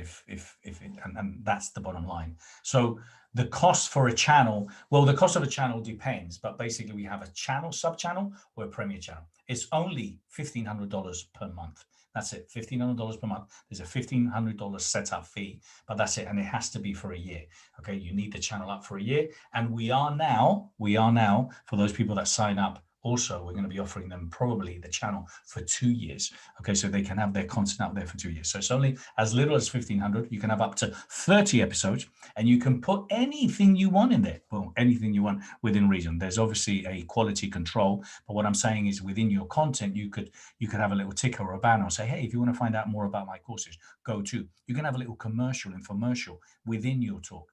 and that's the bottom line. So the cost for a channel, well, the cost of a channel depends, but basically we have a channel, sub-channel, or a premier channel. It's only $1,500 per month. That's it, $1,500 per month. There's a $1,500 setup fee, but that's it, and it has to be for a year. Okay, you need the channel up for a year, and we are now, for those people that sign up also, we're going to be offering them probably the channel for 2 years. Okay, so they can have their content out there for 2 years. So it's only as little as 1,500. You can have up to 30 episodes, and you can put anything you want in there. Well, anything you want within reason. There's obviously a quality control, but what I'm saying is within your content, you could have a little ticker or a banner and say, hey, if you want to find out more about my courses, go to. You can have a little commercial, infomercial within your talk.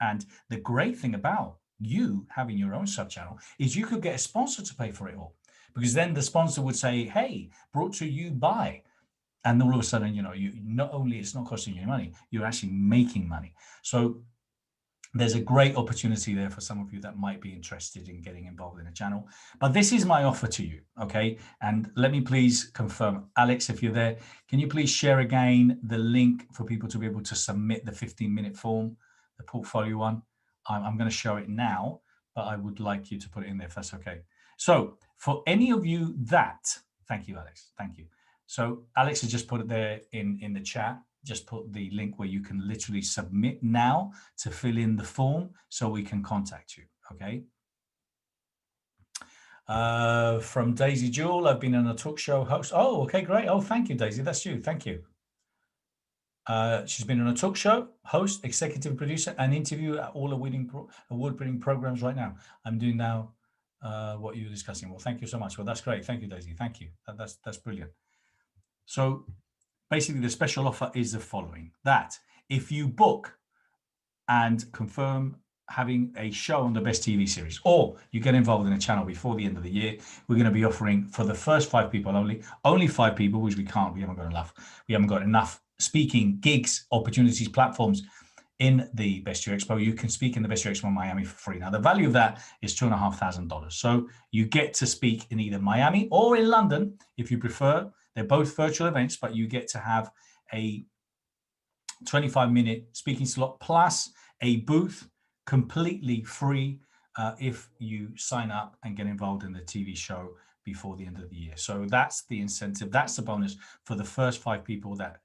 And the great thing about you having your own sub channel is you could get a sponsor to pay for it all, because then the sponsor would say, hey, brought to you by, and all of a sudden, you not only it's not costing you money, you're actually making money. So there's a great opportunity there for some of you that might be interested in getting involved in a channel. But this is my offer to you, okay? And let me please confirm, Alex, if you're there, can you please share again the link for people to be able to submit the 15-minute form, the portfolio one? I'm going to show it now, but I would like you to put it in there if that's okay. So for any of you that, thank you, Alex, thank you. So Alex has just put it there in the chat. Just put the link where you can literally submit now to fill in the form so we can contact you, okay? From Daisy Jewel, I've been on a talk show host. Oh, okay, great. Oh, thank you, Daisy. That's you. Thank you. She's been on a talk show host, executive producer, and interview at all award-winning programs right now. I'm doing now what you're discussing. Well, thank you so much. Well, that's great. Thank you, Daisy. Thank you. That's brilliant. So basically, the special offer is the following: that if you book and confirm having a show on the best TV series, or you get involved in a channel before the end of the year, we're going to be offering for the first 5 people only 5 people, which we haven't got enough speaking gigs, opportunities, platforms in the Best You Expo. You can speak in the Best You Expo in Miami for free. Now, the value of that is $2,500. So you get to speak in either Miami or in London, if you prefer. They're both virtual events, but you get to have a 25-minute speaking slot plus a booth completely free if you sign up and get involved in the TV show before the end of the year. So that's the incentive. That's the bonus for the first 5 people that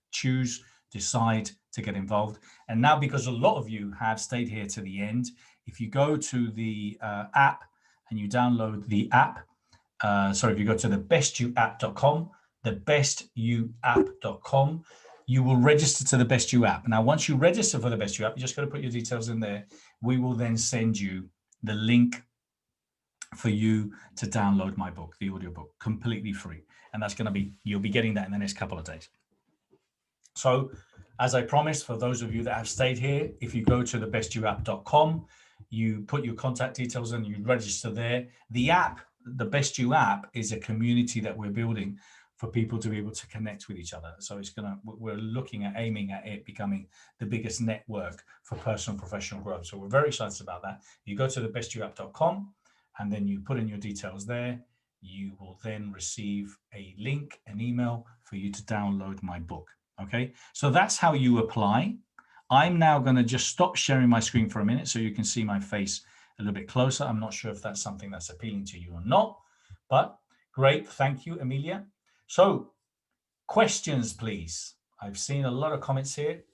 decide to get involved. And now, because a lot of you have stayed here to the end, if you go to the app and you download the app, if you go to thebestyouapp.com, thebestyouapp.com, you will register to the Best You app. Now, once you register for the Best You app, you just got to put your details in there. We will then send you the link for you to download my book, the audiobook, completely free. And that's going to be, you'll be getting that in the next couple of days. So as I promised, for those of you that have stayed here, if you go to thebestyouapp.com, you put your contact details and you register there. The app, the Best You app, is a community that we're building for people to be able to connect with each other. So we're aiming at it becoming the biggest network for personal and professional growth. So we're very excited about that. You go to thebestyouapp.com and then you put in your details there. You will then receive a link, an email for you to download my book. Okay, so that's how you apply. I'm now going to just stop sharing my screen for a minute so you can see my face a little bit closer. I'm not sure if that's something that's appealing to you or not, but great. Thank you, Amelia. So questions, please. I've seen a lot of comments here.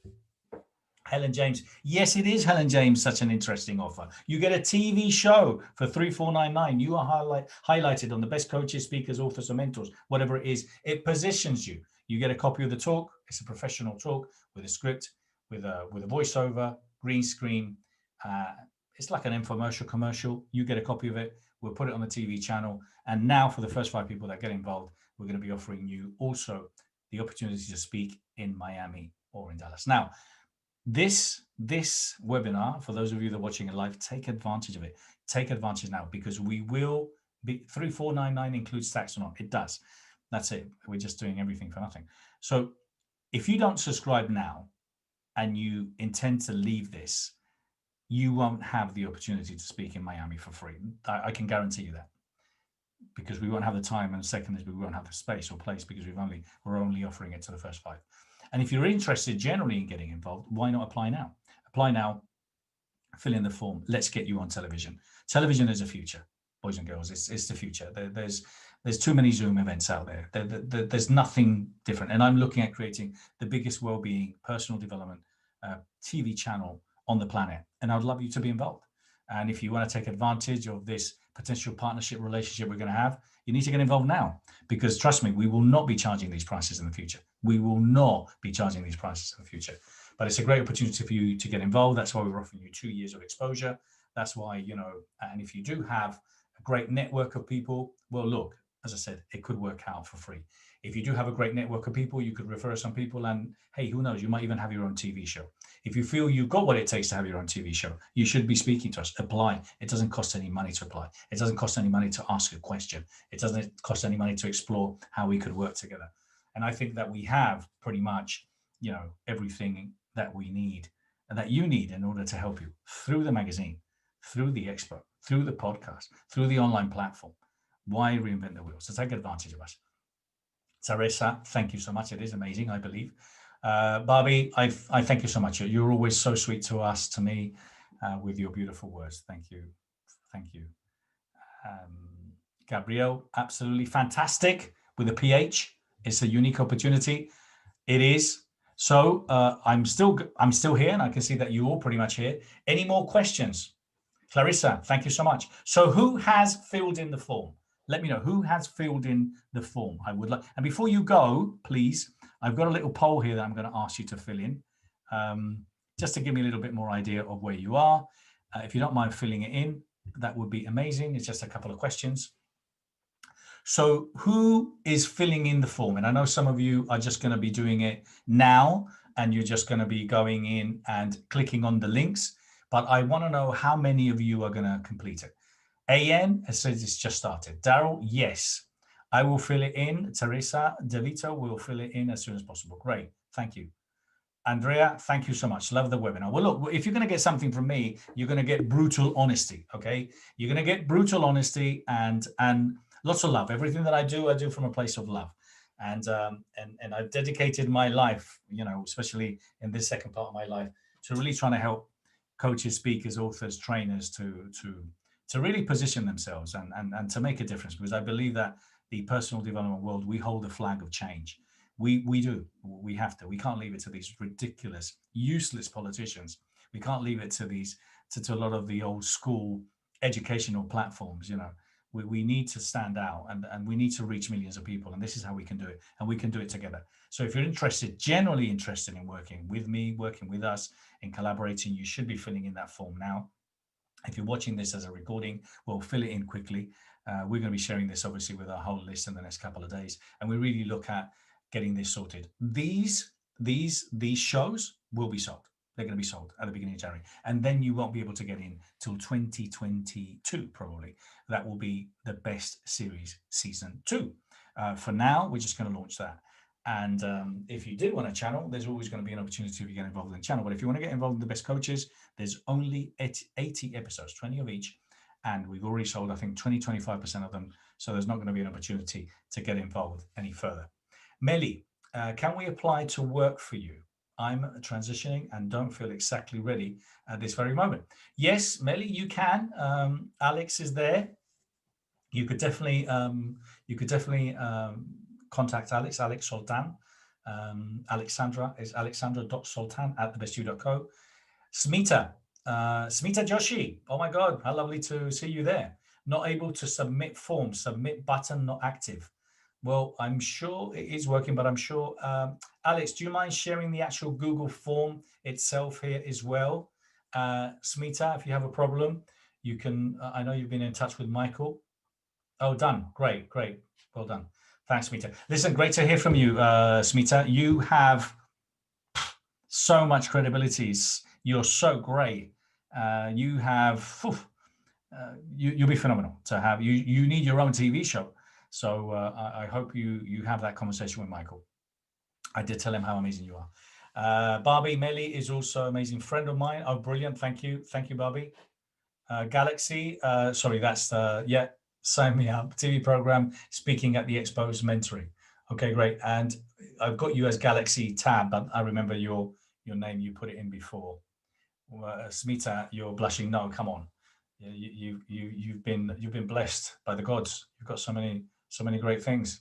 Helen James. Yes, it is, Helen James, such an interesting offer. You get a TV show for $3,499. You are highlighted on the best coaches, speakers, authors, or mentors, whatever it is. It positions you. You get a copy of the talk. It's a professional talk with a script, with a voiceover, green screen. It's like an infomercial commercial. You get a copy of it. We'll put it on the TV channel. And now for the first 5 people that get involved, we're going to be offering you also the opportunity to speak in Miami or in Dallas. Now, this webinar, for those of you that are watching it live, take advantage of it. Take advantage now, because we will be $3,499 includes tax or not. It does. That's it. We're just doing everything for nothing. So if you don't subscribe now and you intend to leave this, you won't have the opportunity to speak in Miami for free. I can guarantee you that, because we won't have the time, and second is we won't have the space or place, because we're only offering it to the first 5. And if you're interested generally in getting involved, why not apply now? Apply now, fill in the form. Let's get you on television. Television is the future, boys and girls. It's the future. There's too many Zoom events out there. There's nothing different. And I'm looking at creating the biggest well-being, personal development TV channel on the planet. And I'd love you to be involved. And if you want to take advantage of this potential partnership relationship we're going to have, you need to get involved now, because trust me, we will not be charging these prices in the future. We will not be charging these prices in the future. But it's a great opportunity for you to get involved. That's why we're offering you 2 years of exposure. That's why, and if you do have a great network of people, well, look, as I said, it could work out for free. If you do have a great network of people, you could refer some people, and hey, who knows, you might even have your own TV show. If you feel you've got what it takes to have your own TV show, you should be speaking to us. Apply. It doesn't cost any money to apply. It doesn't cost any money to ask a question. It doesn't cost any money to explore how we could work together. And I think that we have pretty much, everything that we need and that you need in order to help you through the magazine, through the expo, through the podcast, through the online platform. Why reinvent the wheel? So take advantage of us. Teresa, thank you so much. It is amazing, I believe. Barbie, I thank you so much. You're always so sweet to us, to me, with your beautiful words. Thank you. Thank you. Gabrielle, absolutely fantastic with a PH. It's a unique opportunity. It is. So I'm still here, and I can see that you're all pretty much here. Any more questions? Clarissa, thank you so much. So who has filled in the form? Let me know who has filled in the form. I would like, and before you go, please, I've got a little poll here that I'm going to ask you to fill in, just to give me a little bit more idea of where you are. If you don't mind filling it in, that would be amazing. It's just a couple of questions. So who is filling in the form? And I know some of you are just going to be doing it now, and you're just going to be going in and clicking on the links. But I want to know how many of you are going to complete it. AN says it's just started. Daryl, yes. I will fill it in. Teresa DeVito will fill it in as soon as possible. Great. Thank you. Andrea, thank you so much. Love the webinar. Well, look, if you're going to get something from me, you're going to get brutal honesty, okay? You're going to get brutal honesty and lots of love. Everything that I do from a place of love. And I've dedicated my life, especially in this second part of my life, to really trying to help coaches, speakers, authors, trainers to really position themselves and to make a difference, because I believe that the personal development world, we hold the flag of change. We do. We have to. We can't leave it to these ridiculous, useless politicians. We can't leave it to a lot of the old school educational platforms. We need to stand out, and we need to reach millions of people. And this is how we can do it. And we can do it together. So if you're generally interested in working with me, working with us, in collaborating, you should be filling in that form now. If you're watching this as a recording, we'll fill it in quickly. We're going to be sharing this obviously with our whole list in the next couple of days. And we really look at getting this sorted. These shows will be sold. They're going to be sold at the beginning of January. And then you won't be able to get in till 2022, probably. That will be the best series season 2. For now, we're just going to launch that. And if you did want a channel, there's always going to be an opportunity to get involved in the channel. But if you want to get involved in the best coaches, there's only 80 episodes, 20 of each. And we've already sold, I think, 25% of them. So there's not going to be an opportunity to get involved any further. Melly, can we apply to work for you? I'm transitioning and don't feel exactly ready at this very moment. Yes, Melly, you can. Alex is there. You could definitely contact Alex Soltan. Alexandra is alexandra.soltan@thebestyou.co. Smita Joshi. Oh my God, how lovely to see you there. Not able to submit form, submit button not active. Well, I'm sure it is working, but I'm sure, Alex, do you mind sharing the actual Google form itself here as well? Smita, if you have a problem, you can, I know you've been in touch with Michael. Oh, done. Great. Well done. Thanks, Smita. Listen, great to hear from you, Smita. You have so much credibility. You're so great. You have, you'll be phenomenal to have. You need your own TV show. So I hope you have that conversation with Michael. I did tell him how amazing you are. Barbie Melly is also an amazing friend of mine. Oh, brilliant. Thank you, Barbie. Galaxy, sorry, that's, yeah, sign me up. TV program, speaking at the Expos, mentoring. Okay, great. And I've got you as Galaxy Tab, but I remember your name, you put it in before. Smita, you're blushing. No, come on. You've been blessed by the gods. You've got so many great things.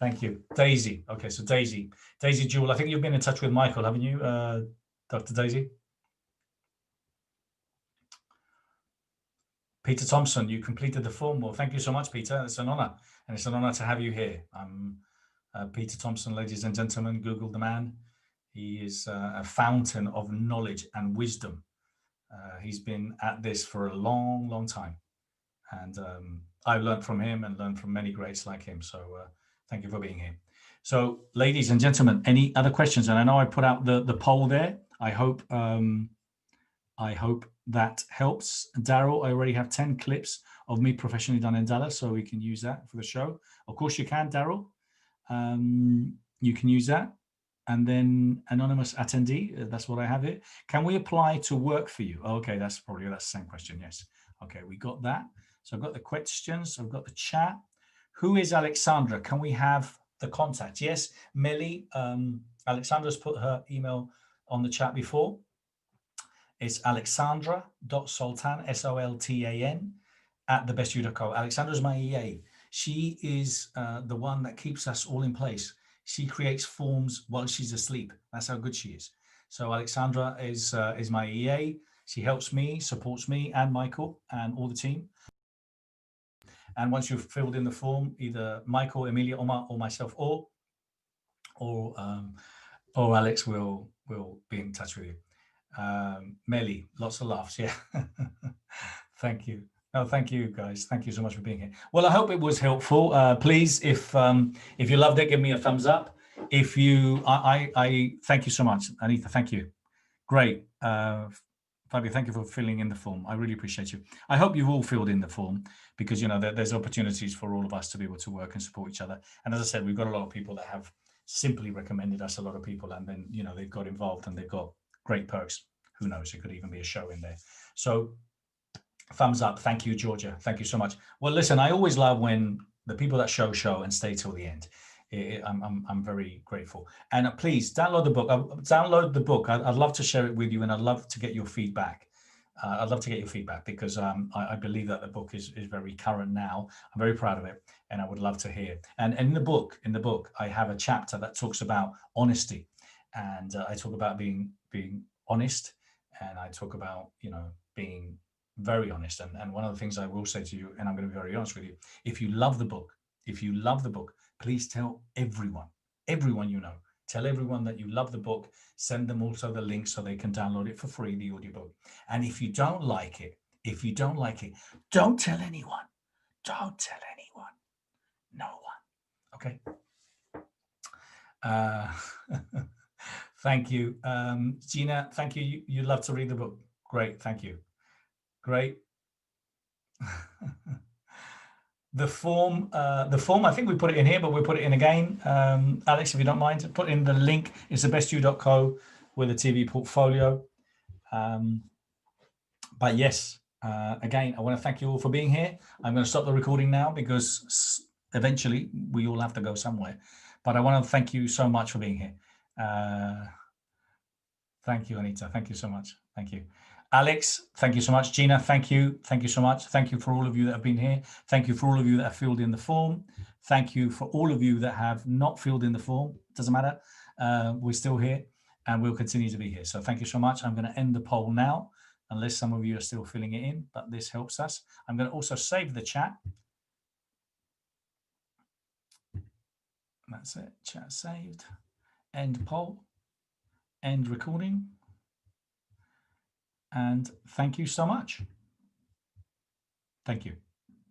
Thank you. Daisy. Okay, so Daisy Jewel, I think you've been in touch with Michael, haven't you, Dr. Daisy? Peter Thompson, you completed the form. Well, thank you so much, Peter. It's an honor, and it's an honor to have you here. Peter Thompson, ladies and gentlemen. Google the man. He is a fountain of knowledge and wisdom. He's been at this for a long, long time. And I've learned from him and learned from many greats like him. So thank you for being here. So, ladies and gentlemen, any other questions? And I know I put out the poll there. I hope that helps. Daryl, I already have 10 clips of me professionally done in Dallas, so we can use that for the show. Of course you can, Daryl. You can use that. And then anonymous attendee, that's what I have here. Can we apply to work for you? Okay, that's the same question, yes. Okay, we got that. So I've got the questions, I've got the chat. Who is Alexandra? Can we have the contact? Yes, Melly, Alexandra's put her email on the chat before. It's alexandra.soltan, SOLTAN, at thebestyou.co. Alexandra's my EA. She is the one that keeps us all in place. She creates forms while she's asleep. That's how good she is. So Alexandra is my EA. She helps me, supports me and Michael and all the team. And once you've filled in the form, either Michael, Emilia, Omar, or myself, or Alex will be in touch with you. Melly, lots of laughs. Yeah. Thank you. No, thank you guys. Thank you so much for being here. Well, I hope it was helpful. Please, if you loved it, give me a thumbs up. If you, I thank you so much, Anita. Thank you. Great. Fabio, thank you for filling in the form. I really appreciate you. I hope you've all filled in the form because, you know, there's opportunities for all of us to be able to work and support each other. And as I said, we've got a lot of people that have simply recommended us, a lot of people, and then, you know, they've got involved and they've got great perks. Who knows? It could even be a show in there. So thumbs up. Thank you, Georgia. Thank you so much. Well, listen, I always love when the people that show and stay till the end. I'm very grateful. And please download the book. I'd love to share it with you, and I'd love to get your feedback. I'd love to get your feedback because I believe that the book is very current now. I'm very proud of it, and I would love to hear. And in the book, I have a chapter that talks about honesty, and I talk about being honest, and I talk about, you know, being very honest. And one of the things I will say to you, and I'm going to be very honest with you, if you love the book, please tell everyone you know. Tell everyone that you love the book. Send them also the link so they can download it for free, the audiobook. And if you don't like it, don't tell anyone. Don't tell anyone. No one. Okay. Thank you. Gina, thank you. You love to read the book. Great. Thank you. Great. The form, I think we put it in here, but we'll put it in again. Alex, if you don't mind, put in the link. It's thebestyou.co with a TV portfolio. But yes, again, I want to thank you all for being here. I'm going to stop the recording now because eventually we all have to go somewhere. But I want to thank you so much for being here. Thank you, Anita. Thank you so much. Thank you. Alex, thank you so much. Gina, thank you. Thank you so much. Thank you for all of you that have been here. Thank you for all of you that have filled in the form. Thank you for all of you that have not filled in the form. Doesn't matter. We're still here and we'll continue to be here. So thank you so much. I'm going to end the poll now, unless some of you are still filling it in, but this helps us. I'm going to also save the chat. That's it. Chat saved. End poll. End recording. And thank you so much. Thank you.